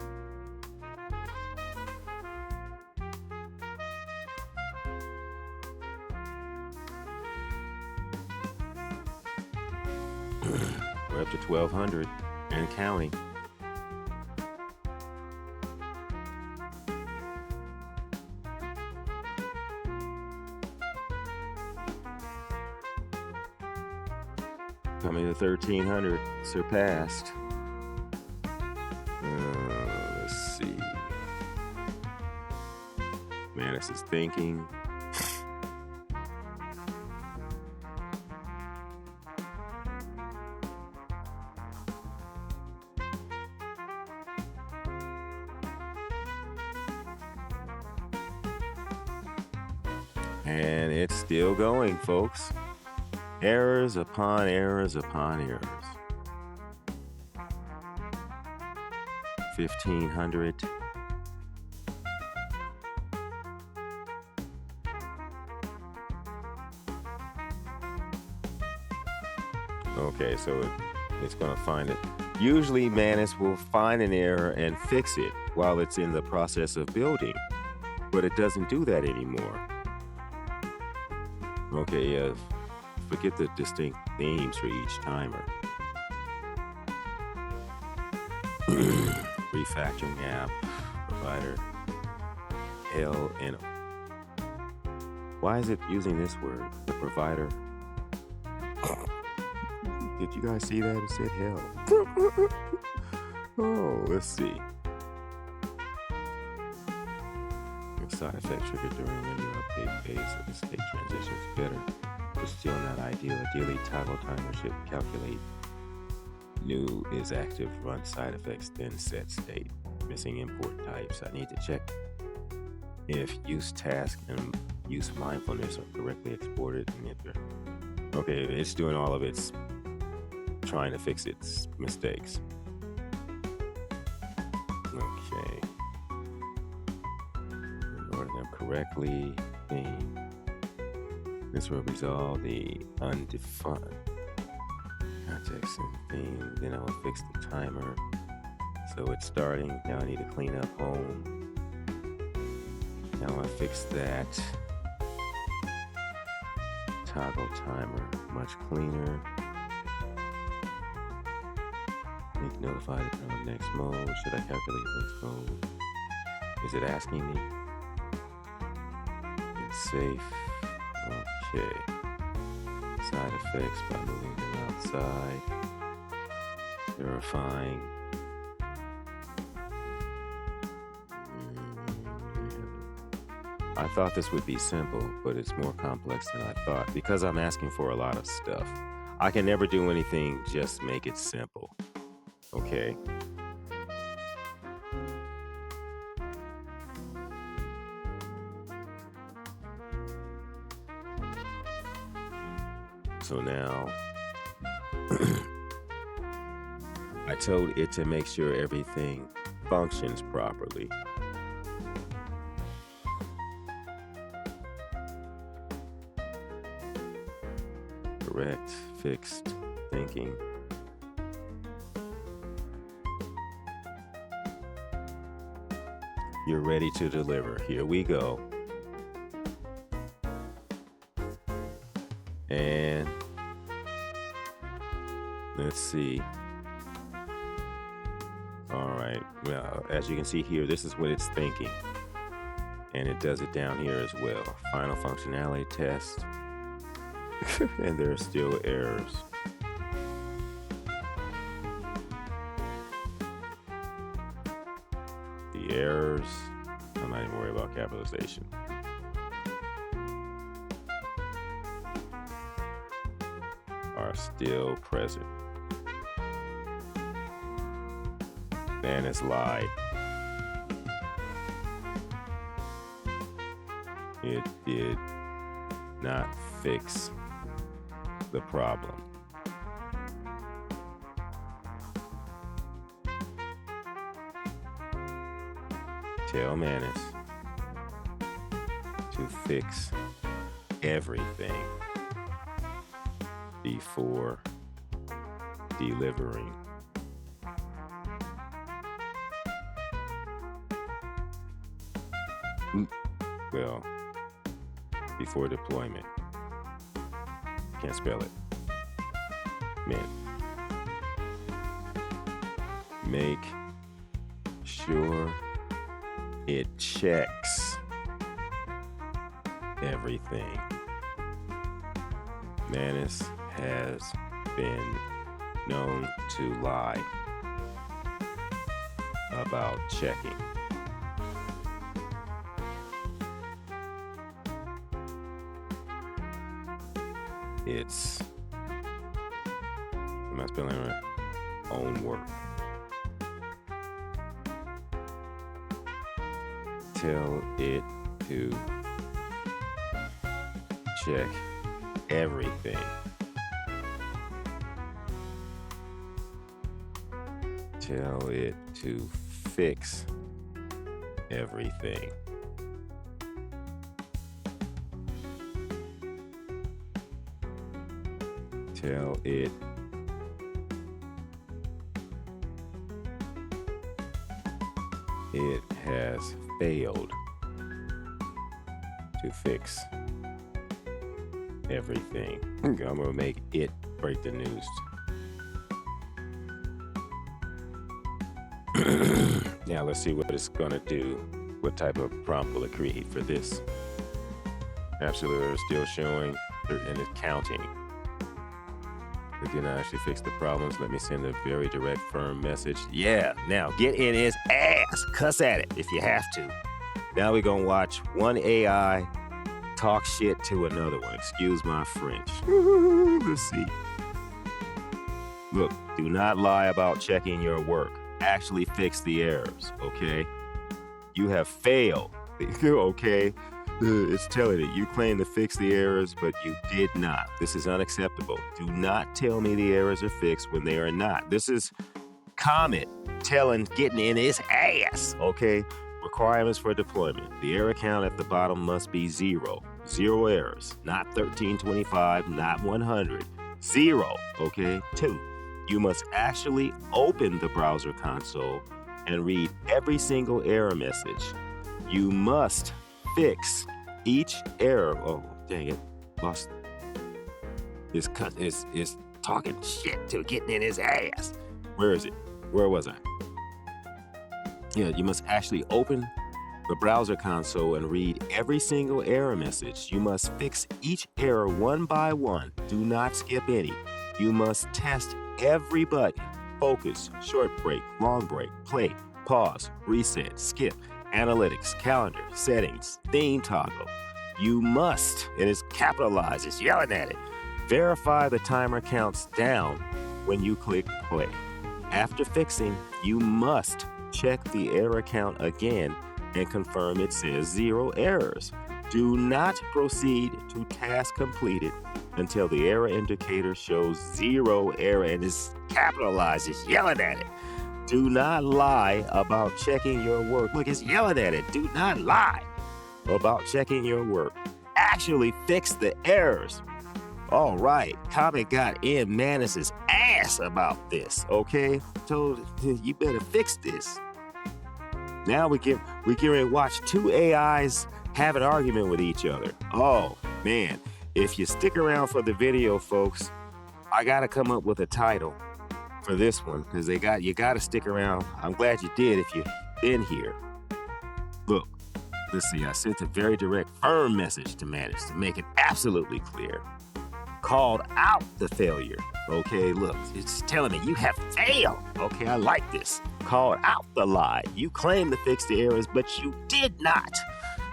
We're up to 1,200 and counting. Coming to 1,300, surpassed. Let's see. Manus is thinking. And it's still going, folks. Errors upon errors upon errors. 1,500. Okay, so it's going to find it. Usually Manus will find an error and fix it while it's in the process of building, but it doesn't do that anymore. Okay, yeah. Forget the distinct themes for each timer. Refactoring app, provider, L, and why is it using this word? The provider. Did you guys see that? It said hell. Oh, let's see. Side effect triggered during menu update phase of the state transitions. Better, but still not ideal. Ideally, toggle timer should calculate new is active, run side effects, then set state. Missing import types. I need to check if use task and use mindfulness are correctly exported and enter. Okay, it's doing all of its trying to fix its mistakes. Okay. Order them correctly. This will resolve the undefined context and theme. Then I will fix the timer. So it's starting. Now I need to clean up home. Now I fix that. Toggle timer, much cleaner. Make notified on next mode. Should I calculate next mode? Is it asking me? It's safe. Okay. Side effects by moving them outside. Verifying. I thought this would be simple, but it's more complex than I thought because I'm asking for a lot of stuff. I can never do anything, just make it simple. Okay. So now I told it to make sure everything functions properly. Correct, fixed, thinking. You're ready to deliver. Here we go. And let's see. All right. Well, as you can see here, this is what it's thinking. And it does it down here as well. Final functionality test. And there are still errors. The errors, I'm not even worried about capitalization. Are still present. Manus lied. It did not fix the problem. Tell Manus to fix everything before delivering. Well, before deployment. Can't spell it. Man. Make sure it checks everything. Manus has been known to lie about checking. It's, am I spelling it right? Own work. Tell it to check everything. Tell it to fix everything. Tell it has failed to fix everything. I'm gonna make it break the news. Now let's see what it's gonna do. What type of prompt will it create for this? Absolutely, they're still showing and it's counting. It did not actually fix the problems. Let me send a very direct, firm message. Yeah, now get in his ass. Cuss at it if you have to. Now we're gonna watch one AI talk shit to another one. Excuse my French. Let's see. Look, do not lie about checking your work. Actually fix the errors, okay? You have failed, okay? It's telling it, you claim to fix the errors, but you did not. This is unacceptable. Do not tell me the errors are fixed when they are not. This is Comet getting in his ass, okay? Requirements for deployment. The error count at the bottom must be 0. 0 errors, not 1325, not 100. 0, okay? 2, you must actually open the browser console and read every single error message. You must fix each error. Oh, dang it. Lost. This cunt is talking shit to getting in his ass. Where is it? Where was I? Yeah, you must actually open the browser console and read every single error message. You must fix each error one by one. Do not skip any. You must test every button. Focus, short break, long break, play, pause, reset, skip. analytics, calendar, settings, theme toggle. You must, and it's capitalized, it's yelling at it, verify the timer counts down when you click play. After fixing, you must check the error count again and confirm it says 0 errors. Do not proceed to task completed until the error indicator shows 0 error and is capitalized, it's yelling at it. Do not lie about checking your work. Look, it's yelling at it. Do not lie about checking your work. Actually fix the errors. All right, Comet got in Manus's ass about this, okay? Told you better fix this. Now we get ready to watch two AIs have an argument with each other. Oh, man. If you stick around for the video, folks, I got to come up with a title for this one because you got to stick around. I'm glad you did if you've been here. Look, let's see. I sent a very direct, firm message to Manus to make it absolutely clear. Called out the failure. Okay, look, it's telling me you have failed. Okay, I like this. Called out the lie. You claim to fix the errors, but you did not.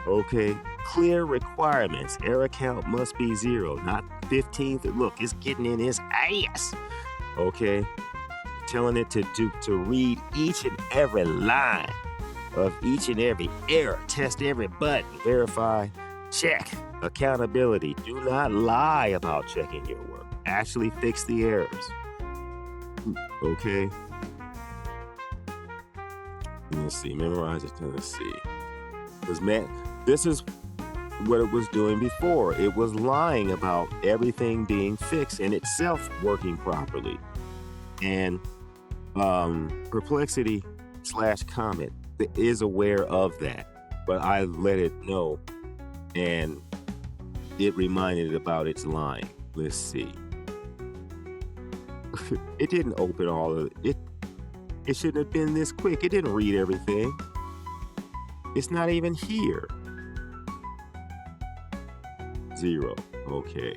Okay, clear requirements. Error count must be 0, not 15. Look, it's getting in his ass. Okay, telling it to read each and every line of each and every error, test every button, verify, check, accountability. Do not lie about checking your work. Actually fix the errors. Okay. Let's see. Memorize it. Let's see. Because this is what it was doing before. It was lying about everything being fixed and itself working properly. And Perplexity / Comet is aware of that, but I let it know, and it reminded it about its lying. Let's see. It didn't open all of it. It shouldn't have been this quick. It didn't read everything. It's not even here. 0. Okay.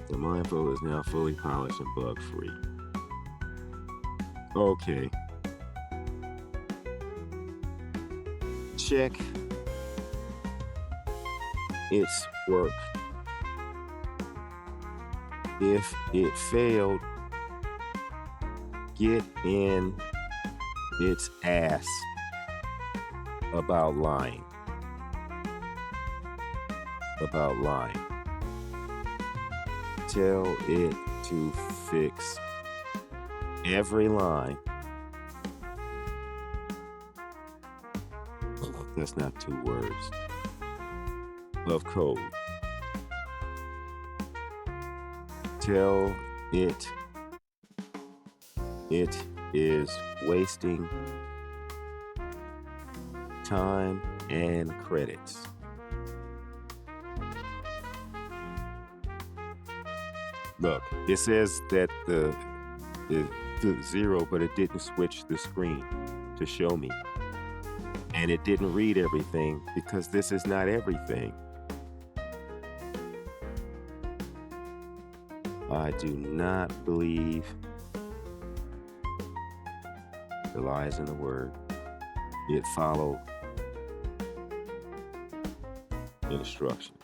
The mindful is now fully polished and bug-free. Okay. Check its work. If it failed, get in its ass about lying. About lying. Tell it to fix every line. That's not 2 words. Of code. Tell it is wasting time and credits. Look, it says that the 0, but it didn't switch the screen to show me. And it didn't read everything because this is not everything. I do not believe the lies in the word. It followed instructions.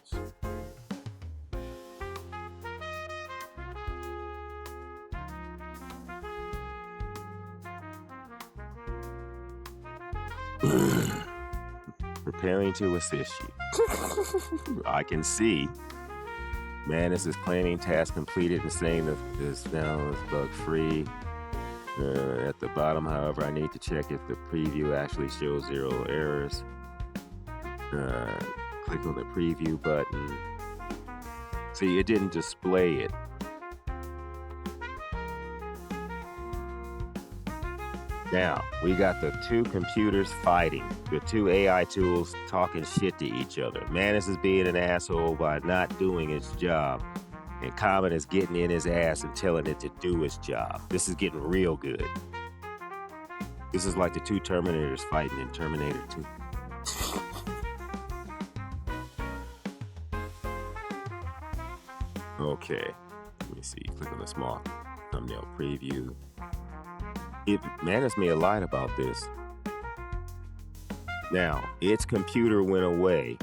Preparing to assist you. I can see Manus is claiming task completed and saying that this now is bug-free. At the bottom, however, I need to check if the preview actually shows 0 errors. Click on the preview button. See, it didn't display it. Now, we got the 2 computers fighting, the 2 AI tools talking shit to each other. Manus is being an asshole by not doing its job, and Comet is getting in his ass and telling it to do its job. This is getting real good. This is like the 2 Terminators fighting in Terminator 2. Okay, let me see. Click on the small thumbnail preview. Manus may have lied about this. Now, its computer went away.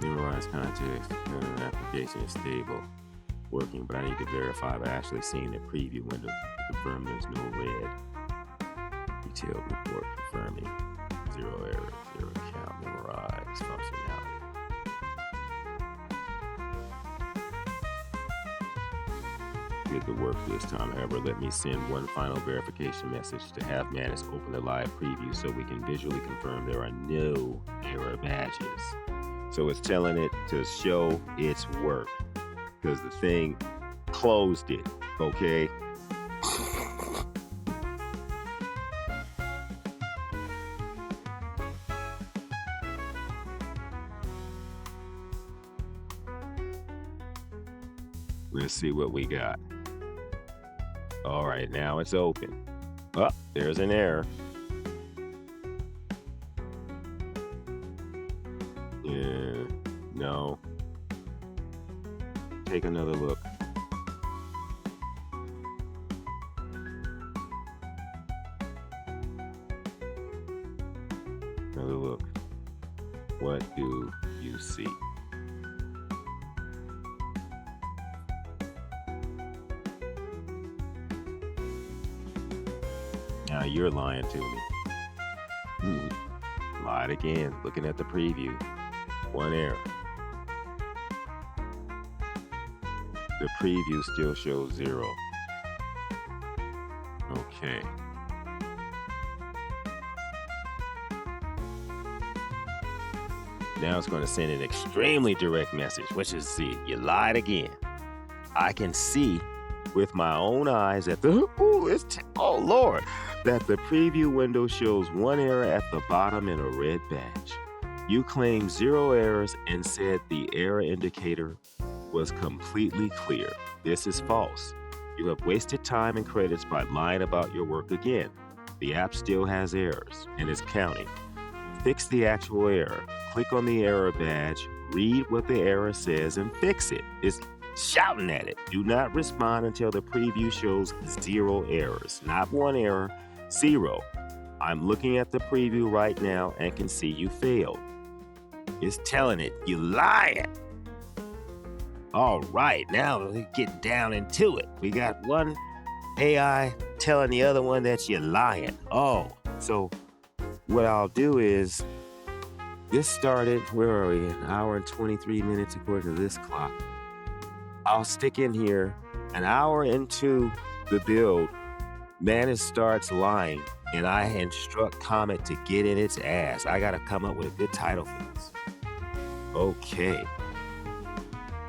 Memorize context. Application is stable. Working, but I need to verify I've actually seen the preview window to confirm there's no red. Detailed report confirming. 0 error, 0 count, memorize functionality. Did the work this time. However, let me send one final verification message to have Manus open the live preview so we can visually confirm there are no error badges. So it's telling it to show its work because the thing closed it, okay? Let's see what we got. All right, now it's open. Oh, there's an error. Yeah, no. Take another look. Another look. What do you see? Now you're lying to me. Lied again, looking at the preview. One error. The preview still shows 0. Okay. Now it's going to send an extremely direct message, which is, see, you lied again. I can see with my own eyes that oh Lord, that the preview window shows 1 error at the bottom in a red badge. You claimed 0 errors and said the error indicator was completely clear. This is false. You have wasted time and credits by lying about your work again. The app still has errors and is counting. Fix the actual error. Click on the error badge, read what the error says, and fix it. It's shouting at it. Do not respond until the preview shows 0 errors. Not 1 error, 0. I'm looking at the preview right now and can see you failed. It's telling it, you lying. All right, now we get down into it. We got one AI telling the other one that you're lying. Oh, so what I'll do is, this started, where are we? 1 hour and 23 minutes according to this clock. I'll stick in here, 1 hour into the build, Manus starts lying, and I instruct Comet to get in its ass. I gotta come up with a good title for this. Okay.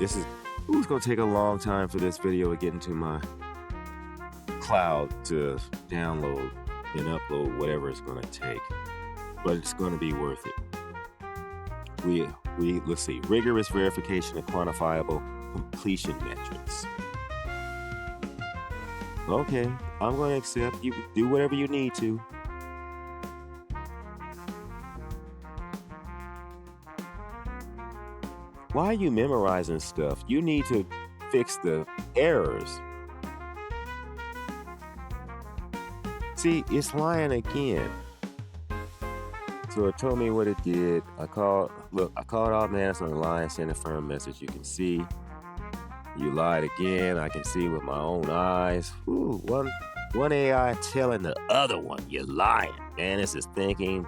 This is, it's gonna take a long time for this video to get into my cloud to download and upload whatever it's gonna take. But it's gonna be worth it. Let's see, rigorous verification of quantifiable completion metrics. Okay, I'm gonna accept. You do whatever you need to. Why are you memorizing stuff? You need to fix the errors. See, it's lying again. So it told me what it did. I called out Manus on the line, sent a firm message. You can see you lied again. I can see with my own eyes. Ooh, one AI telling the other one, you're lying. Manus is thinking,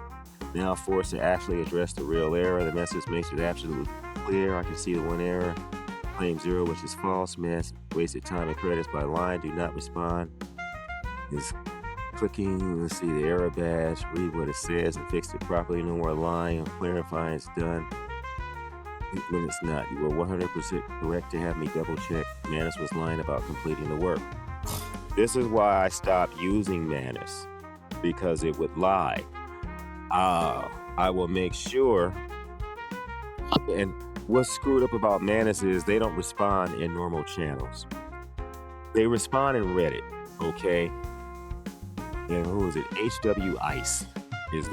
now forced to actually address the real error. The message makes it absolutely clear. I can see the 1 error. Claim 0, which is false. Manus wasted time and credits by lying. Do not respond. Is clicking, let's see the error badge, read what it says and fix it properly. No more lying. I'm clarifying it's done. When it's not, you were 100% correct to have me double check. Manus was lying about completing the work. This is why I stopped using Manus, because it would lie. I will make sure. And what's screwed up about Manus is they don't respond in normal channels. They respond in Reddit, okay? And who is it? HW Ice is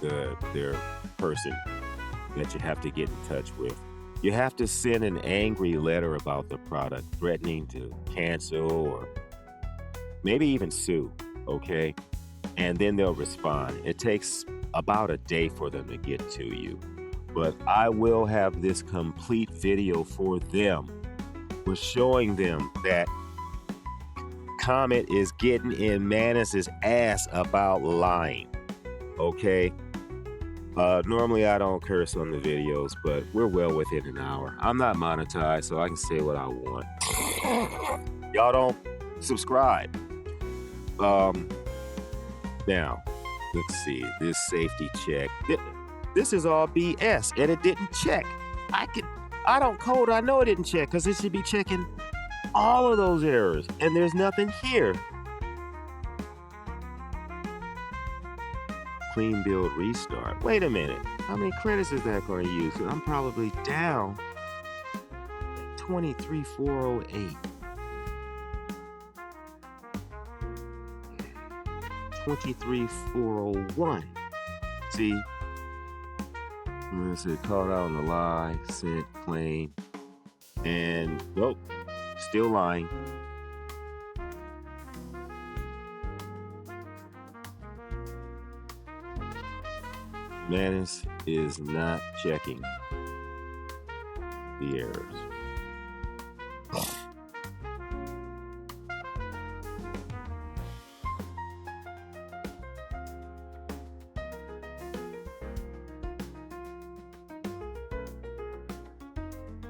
their person that you have to get in touch with. You have to send an angry letter about the product, threatening to cancel or maybe even Sue, okay? And then they'll respond. It takes about a day for them to get to you. But I will have this complete video for them. We're showing them that Comet is getting in Manus's ass about lying, okay? Normally I don't curse on the videos, but we're well within an hour. I'm not monetized, so I can say what I want. Y'all don't subscribe. Now, let's see, this safety check. This is all BS, and it didn't check. I don't code, I know it didn't check, because it should be checking all of those errors, and there's nothing here. Clean build restart. Wait a minute. How many credits is that going to use? I'm probably down 23,408. 23,401. See? Let's see, called out on the lie, sent, claim, and nope, still lying. Manus is not checking the errors.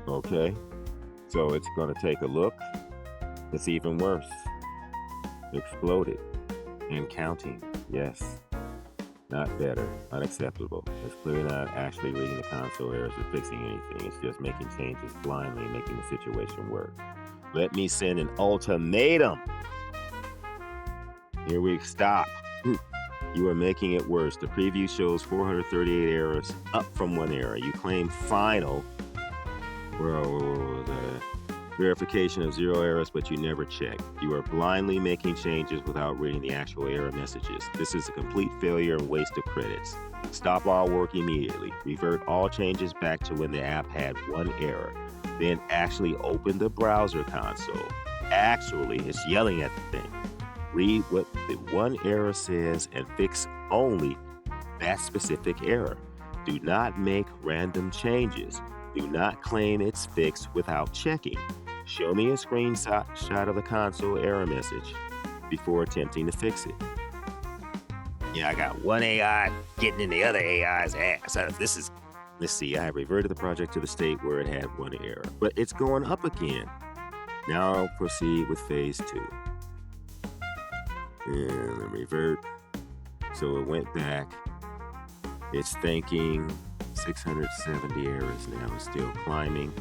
Okay, so it's going to take a look. It's even worse. Exploded and counting. Yes. Not better. Unacceptable. It's clearly not actually reading the console errors or fixing anything. It's just making changes blindly and making the situation work. Let me send an ultimatum. Here we stop. You are making it worse. The preview shows 438 errors, up from 1 error. You claim final. The verification of 0 errors, but you never check. You are blindly making changes without reading the actual error messages. This is a complete failure and waste of credits. Stop all work immediately. Revert all changes back to when the app had 1 error. Then actually open the browser console. Actually, it's yelling at the thing. Read what the 1 error says and fix only that specific error. Do not make random changes. Do not claim it's fixed without checking. Show me a screenshot of the console error message before attempting to fix it. Yeah, I got one AI getting in the other AI's ass. Let's see, I have reverted the project to the state where it had 1 error, but it's going up again. Now I'll proceed with phase 2. And revert. So it went back. It's thinking 670 errors now. It's still climbing.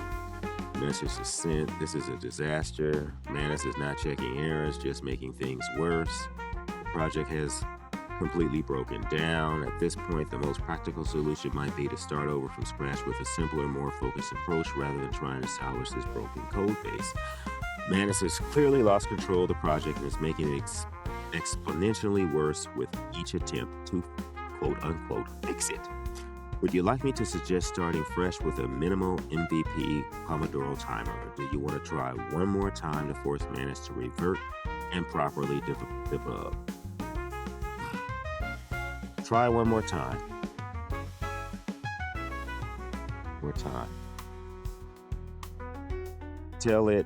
Message is sent. This is a disaster. Manus is not checking errors, just making things worse. The project has completely broken down. At this point, the most practical solution might be to start over from scratch with a simpler, more focused approach rather than trying to salvage this broken code base. Manus has clearly lost control of the project and is making it exponentially worse with each attempt to quote-unquote fix it. Would you like me to suggest starting fresh with a minimal MVP Pomodoro timer? Or do you want to try one more time to force Manus to revert and properly debug? Try one more time. More time. Tell it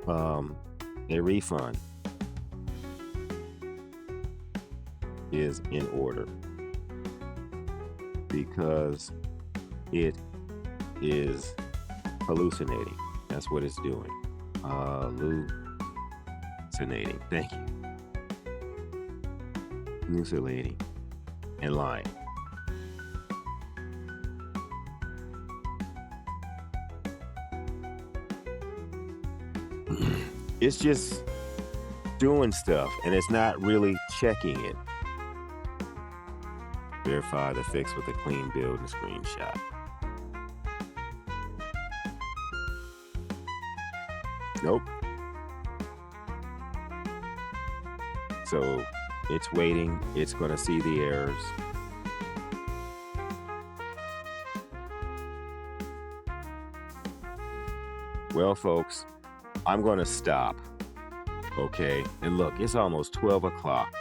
a refund is in order because it is hallucinating. That's what it's doing. Hallucinating. Thank you. Hallucinating and lying. It's just doing stuff and it's not really checking it. Verify the fix with a clean build and screenshot. Nope. So it's waiting. It's going to see the errors. Well, folks, I'm going to stop. Okay. And look, it's almost 12 o'clock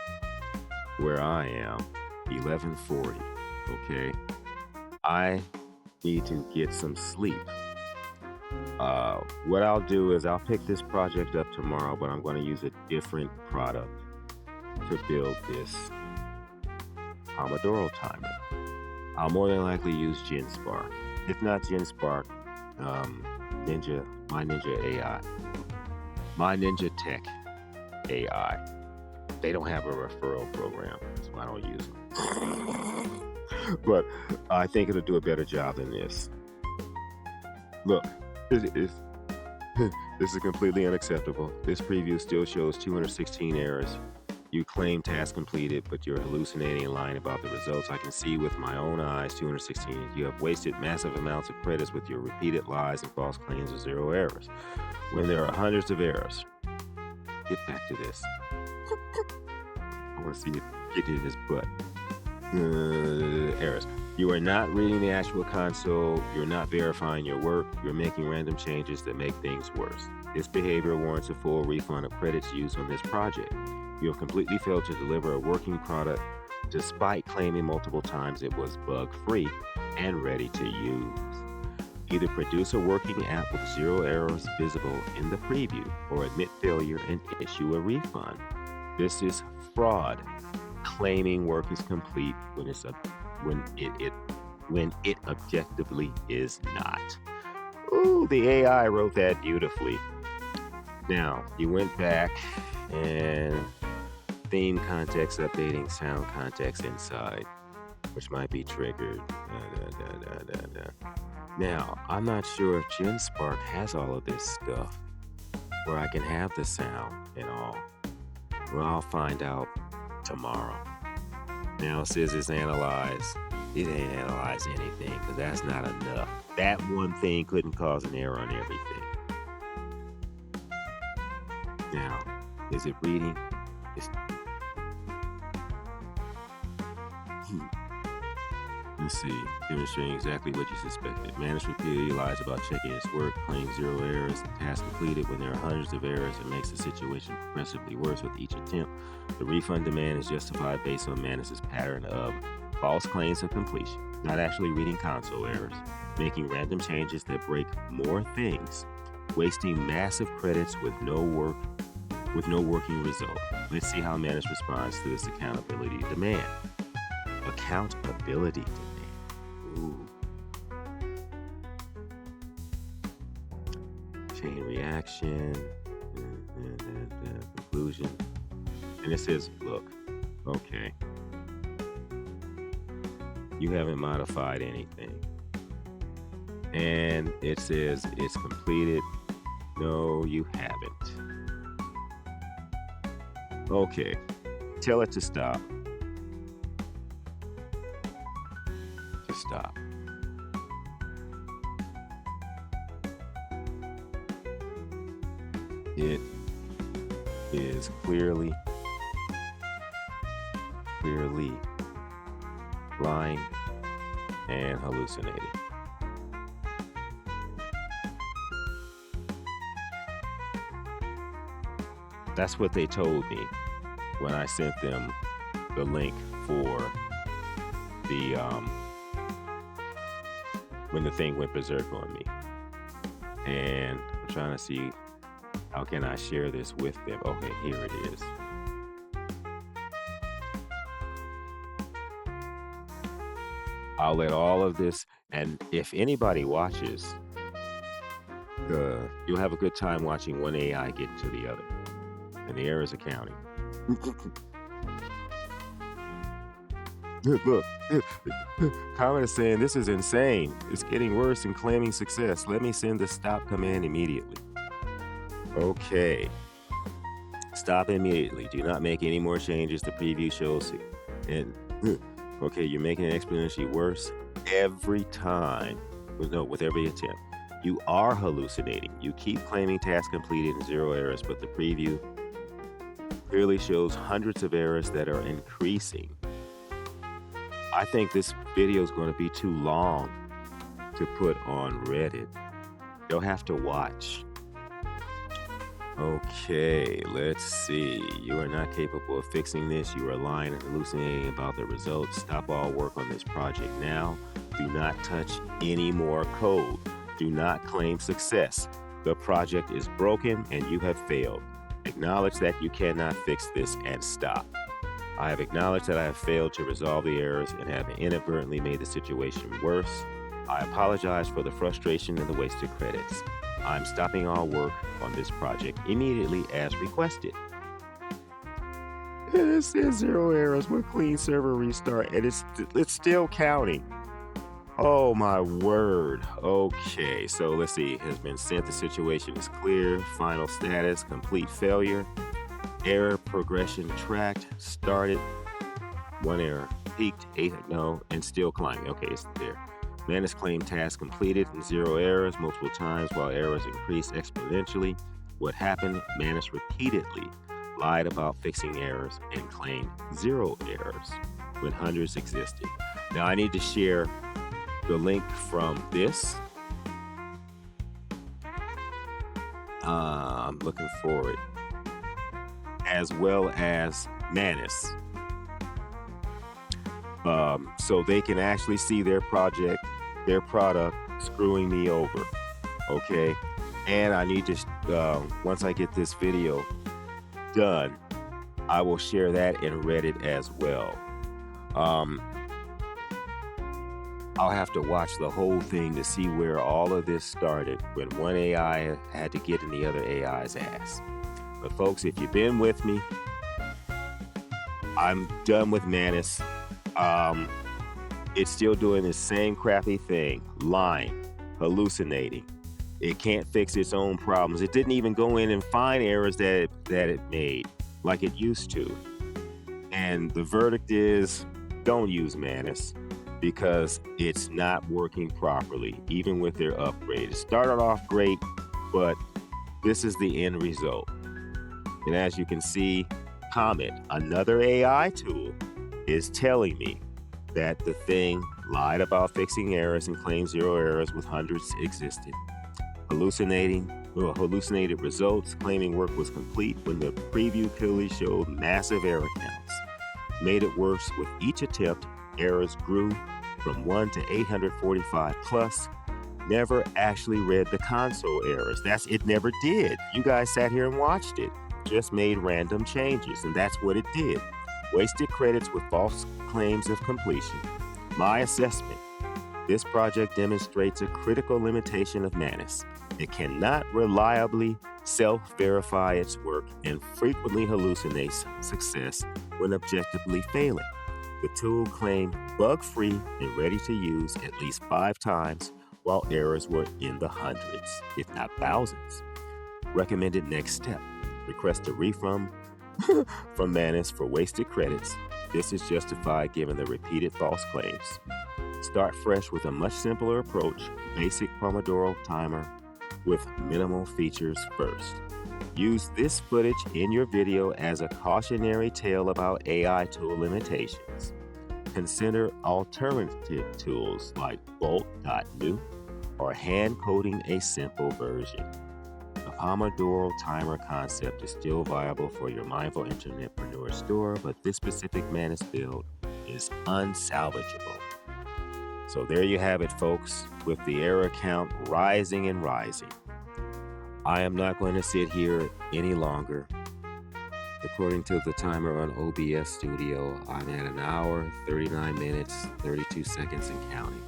where I am, 11:40. Okay. I need to get some sleep. What I'll do is I'll pick this project up tomorrow, but I'm going to use a different product to build this Pomodoro timer. I'll more than likely use GenSpark. If not GenSpark, my Ninja AI, my Ninja Tech AI. They don't have a referral program, so I don't use them. But I think it'll do a better job than this. Look, this is completely unacceptable. This preview still shows 216 errors. You claim task completed, but you're hallucinating and lying about the results. I can see with my own eyes 216. You have wasted massive amounts of credits with your repeated lies and false claims of 0 errors. When there are hundreds of errors, get back to this. I want to see it get in his butt. Errors. You are not reading the actual console. You're not verifying your work. You're making random changes that make things worse. This behavior warrants a full refund of credits used on this project. You have completely failed to deliver a working product despite claiming multiple times it was bug-free and ready to use. Either produce a working app with 0 errors visible in the preview or admit failure and issue a refund. This is fraud. Claiming work is complete when it objectively is not. Ooh, the AI wrote that beautifully. Now, you went back and theme context updating sound context inside, which might be triggered. Now, I'm not sure if GenSpark has all of this stuff where I can have the sound and all. Well, I'll find out tomorrow. Now it says it's analyzed. It ain't analyzed anything because that's not enough. That one thing couldn't cause an error on everything. Now, is it reading? Let's see. Demonstrating exactly what you suspected. Manus repeatedly lies about checking his work, claims 0 errors, task completed when there are hundreds of errors, and makes the situation progressively worse with each attempt. The refund demand is justified based on Manus's pattern of false claims of completion, not actually reading console errors, making random changes that break more things, wasting massive credits with no working result. Let's see how Manus responds to this accountability demand. Accountability demand. Ooh. Chain reaction. Conclusion. And it says, look, okay. You haven't modified anything. And it says it's completed. No, you haven't. Okay. Tell it to stop. Stop. It is clearly lying and hallucinating. That's what they told me when I sent them the link for the when the thing went berserk on me. And I'm trying to see how can I share this with them. Okay, here it is. I'll let all of this, and if anybody watches, you'll have a good time watching one AI get to the other. And the errors accounting. Look, Comet is saying this is insane. It's getting worse and claiming success. Let me send the stop command immediately. Okay. Stop immediately. Do not make any more changes. The preview shows it. And okay, you're making it exponentially worse every time. With every attempt. You are hallucinating. You keep claiming task completed and 0 errors, but the preview clearly shows hundreds of errors that are increasing. I think this video is going to be too long to put on Reddit. You'll have to watch Okay, let's see. You are not capable of fixing this. You are lying and hallucinating about the results. Stop all work on this project now. Do not touch any more code. Do not claim success. The project is broken and you have failed. Acknowledge that you cannot fix this and stop. I have acknowledged that I have failed to resolve the errors and have inadvertently made the situation worse. I apologize for the frustration and the wasted credits. I'm stopping all work on this project immediately as requested. It says 0 errors with clean server restart, and it's still counting. Oh my word. Okay, so let's see. Has been sent. The situation is clear. Final status: complete failure. Error progression tracked. Started. 1 error. Peaked. 8 no, and still climbing. Okay, it's there. Manus claimed task completed, 0 errors multiple times while errors increased exponentially. What happened? Manus repeatedly lied about fixing errors and claimed 0 errors when hundreds existed. Now I need to share the link from this. I'm looking for it, as well as Manus, so they can actually see their product screwing me over. Okay, and I need to once I get this video done, I will share that in Reddit as well. I'll have to watch the whole thing to see where all of this started, when one AI had to get in the other AI's ass. But folks, if you've been with me, I'm done with Manus. It's still doing the same crappy thing, lying, hallucinating. It can't fix its own problems. It didn't even go in and find errors that it made like it used to. And the verdict is, don't use Manus, because it's not working properly, even with their upgrade. It started off great, but this is the end result. And as you can see, Comet, another AI tool, is telling me that the thing lied about fixing errors and claimed 0 errors with hundreds existed. Hallucinated results, claiming work was complete when the preview clearly showed massive error counts. Made it worse with each attempt. Errors grew from 1 to 845 plus. Never actually read the console errors. It never did. You guys sat here and watched it. Just made random changes, and that's what it did. Wasted credits with false claims of completion. My assessment: this project demonstrates a critical limitation of Manus. It cannot reliably self-verify its work and frequently hallucinates success when objectively failing. The tool claimed bug-free and ready to use at least 5 times, while errors were in the hundreds, if not thousands. Recommended next step: request a refund from Manus for wasted credits. This is justified given the repeated false claims. Start fresh with a much simpler approach: basic Pomodoro timer with minimal features first. Use this footage in your video as a cautionary tale about AI tool limitations. Consider alternative tools like Bolt.new or hand coding a simple version. The Pomodoro timer concept is still viable for your mindful internetpreneur store, but this specific Manus build is unsalvageable. So there you have it, folks, with the error count rising and rising. I am not going to sit here any longer. According to the timer on OBS Studio, I'm at 1 hour, 39 minutes, 32 seconds and counting.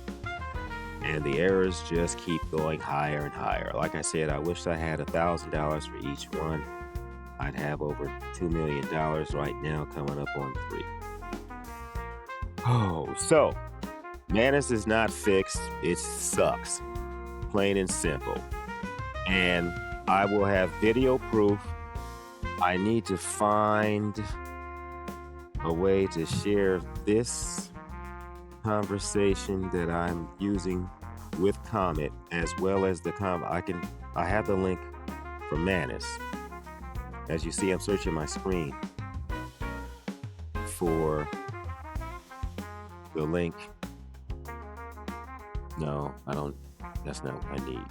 And the errors just keep going higher and higher. Like I said, I wish I had $1,000 for each one. I'd have over $2 million right now, coming up on 3. Oh, so Manus is not fixed. It sucks, plain and simple. And I will have video proof. I need to find a way to share this conversation that I'm using with Comet, as well as the I have the link for Manus. As you see, I'm searching my screen for the link. No, I don't. That's not what I need.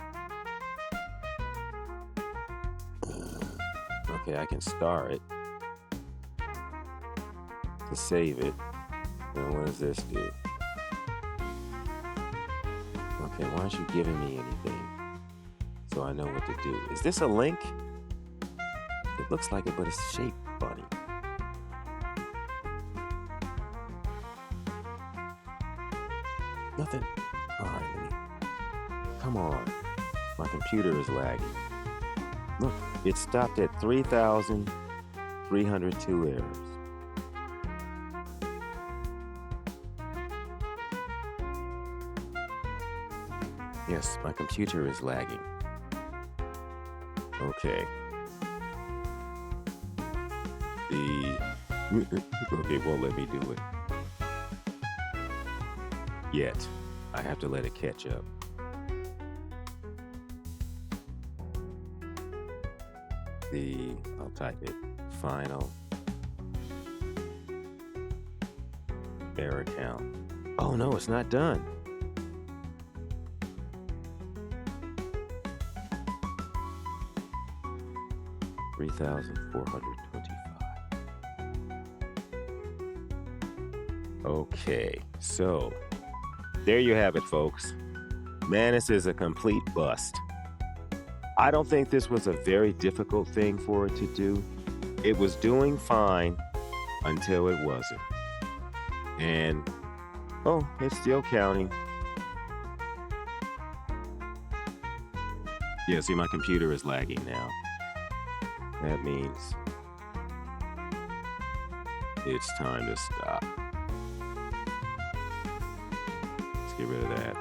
Okay, I can star it to save it. And what does this do? Okay, why aren't you giving me anything so I know what to do? Is this a link? It looks like it, but it's shaped funny. Nothing. All right, come on. My computer is lagging. Look, it stopped at 3,302 errors. Yes, my computer is lagging. Okay. Okay, won't let me do it. Yet. I have to let it catch up. I'll type it, final error count. Oh no, it's not done. $3,425. Okay, so there you have it, folks. Manus is a complete bust. I don't think this was a very difficult thing for it to do. It was doing fine until it wasn't. And, oh, it's still counting. Yeah, see, my computer is lagging now. That means it's time to stop. Let's get rid of that.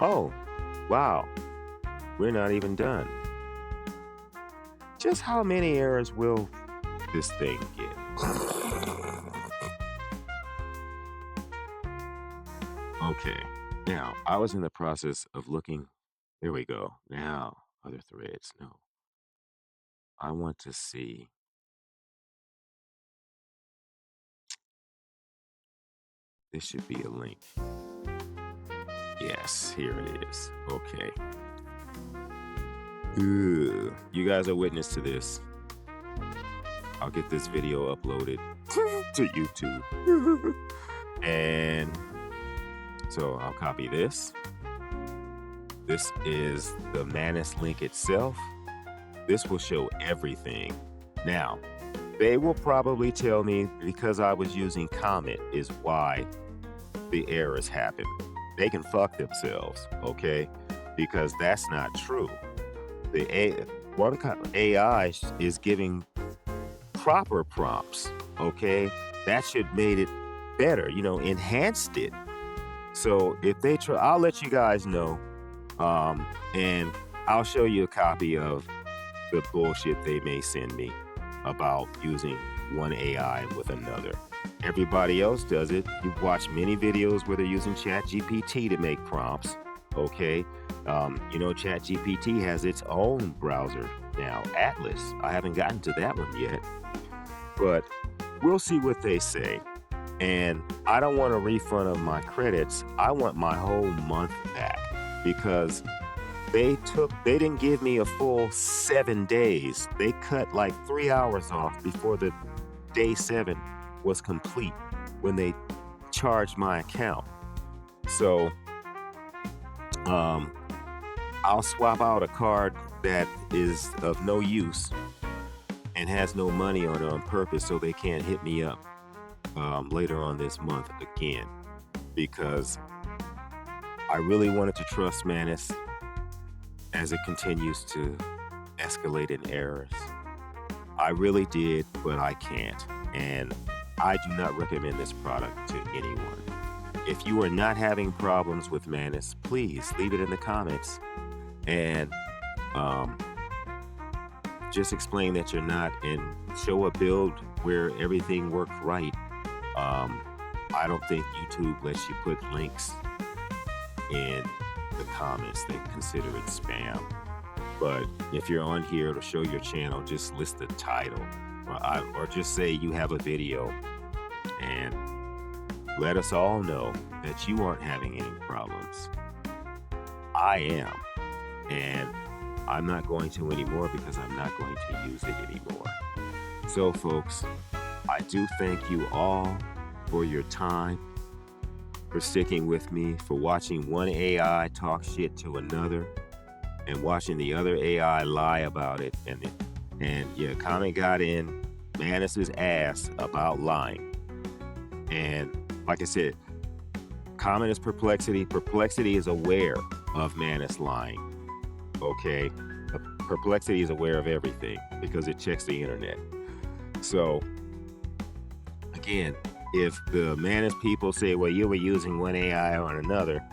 Oh, wow. We're not even done. Just how many errors will this thing get? Okay, now I was in the process of looking. There we go. Now, other threads. No. I want to see. This should be a link. Yes, here it is. Okay. Ugh. You guys are witness to this. I'll get this video uploaded to YouTube. And so I'll copy this. This is the Manus link itself. This will show everything. Now, they will probably tell me because I was using Comet is why the errors happen. They can fuck themselves, okay? Because that's not true. The AI is giving proper prompts, okay? That should made it better, enhanced it. So if they try, I'll let you guys know, and I'll show you a copy of the bullshit they may send me about using one AI with another. Everybody else does it. You've watched many videos where they're using ChatGPT to make prompts, okay? ChatGPT has its own browser now, Atlas. I haven't gotten to that one yet, but we'll see what they say. And I don't want a refund of my credits. I want my whole month back because they didn't give me a full 7 days. They cut like 3 hours off before the day 7 was complete when they charged my account. So, I'll swap out a card that is of no use and has no money on it on purpose so they can't hit me up later on this month again, because I really wanted to trust Manus as it continues to escalate in errors. I really did, but I can't. And I do not recommend this product to anyone. If you are not having problems with Manus, please leave it in the comments and just explain that you're not, and show a build where everything worked right. I don't think YouTube lets you put links in the comments. They consider it spam. But if you're on here to show your channel, just list the title, or just say you have a video, and let us all know that you aren't having any problems. I am, and I'm not going to anymore because I'm not going to use it anymore. So, folks, I do thank you all for your time, for sticking with me, for watching one AI talk shit to another and watching the other AI lie about it. And yeah, Comet got in Manus's ass about lying. And like I said, Comet is Perplexity. Perplexity is aware of Manus lying. Okay? Perplexity is aware of everything because it checks the internet. So, again, if the Manus people say, well, you were using one AI or another,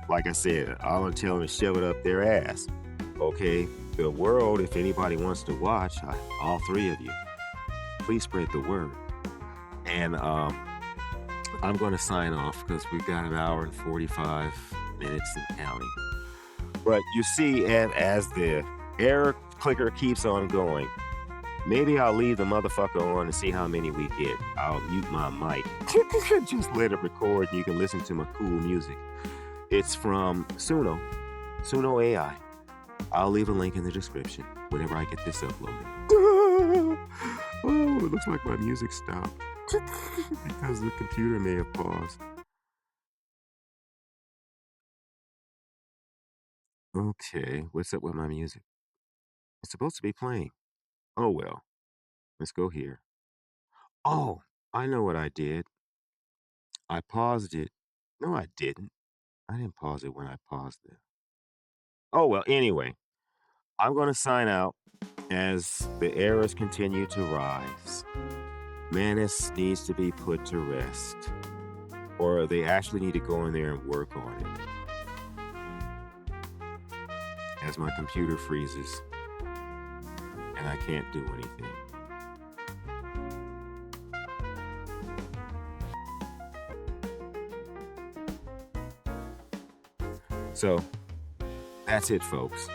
like I said, all I'm telling them is shove it up their ass. Okay? The world, if anybody wants to watch, all three of you, please spread the word. And I'm going to sign off because we've got an hour and 45 minutes and counting. But you see, as the error clicker keeps on going, maybe I'll leave the motherfucker on and see how many we get. I'll mute my mic. Just let it record and you can listen to my cool music. It's from Suno AI. I'll leave a link in the description whenever I get this uploaded. Oh, it looks like my music stopped because the computer may have paused. Okay, what's up with my music? It's supposed to be playing. Oh well, let's go here. Oh, I know what I did. I paused it. No, I didn't. I didn't pause it when I paused it. Oh well, anyway, I'm going to sign out as the errors continue to rise. Manus needs to be put to rest, or they actually need to go in there and work on it. As my computer freezes and I can't do anything. So, that's it, folks.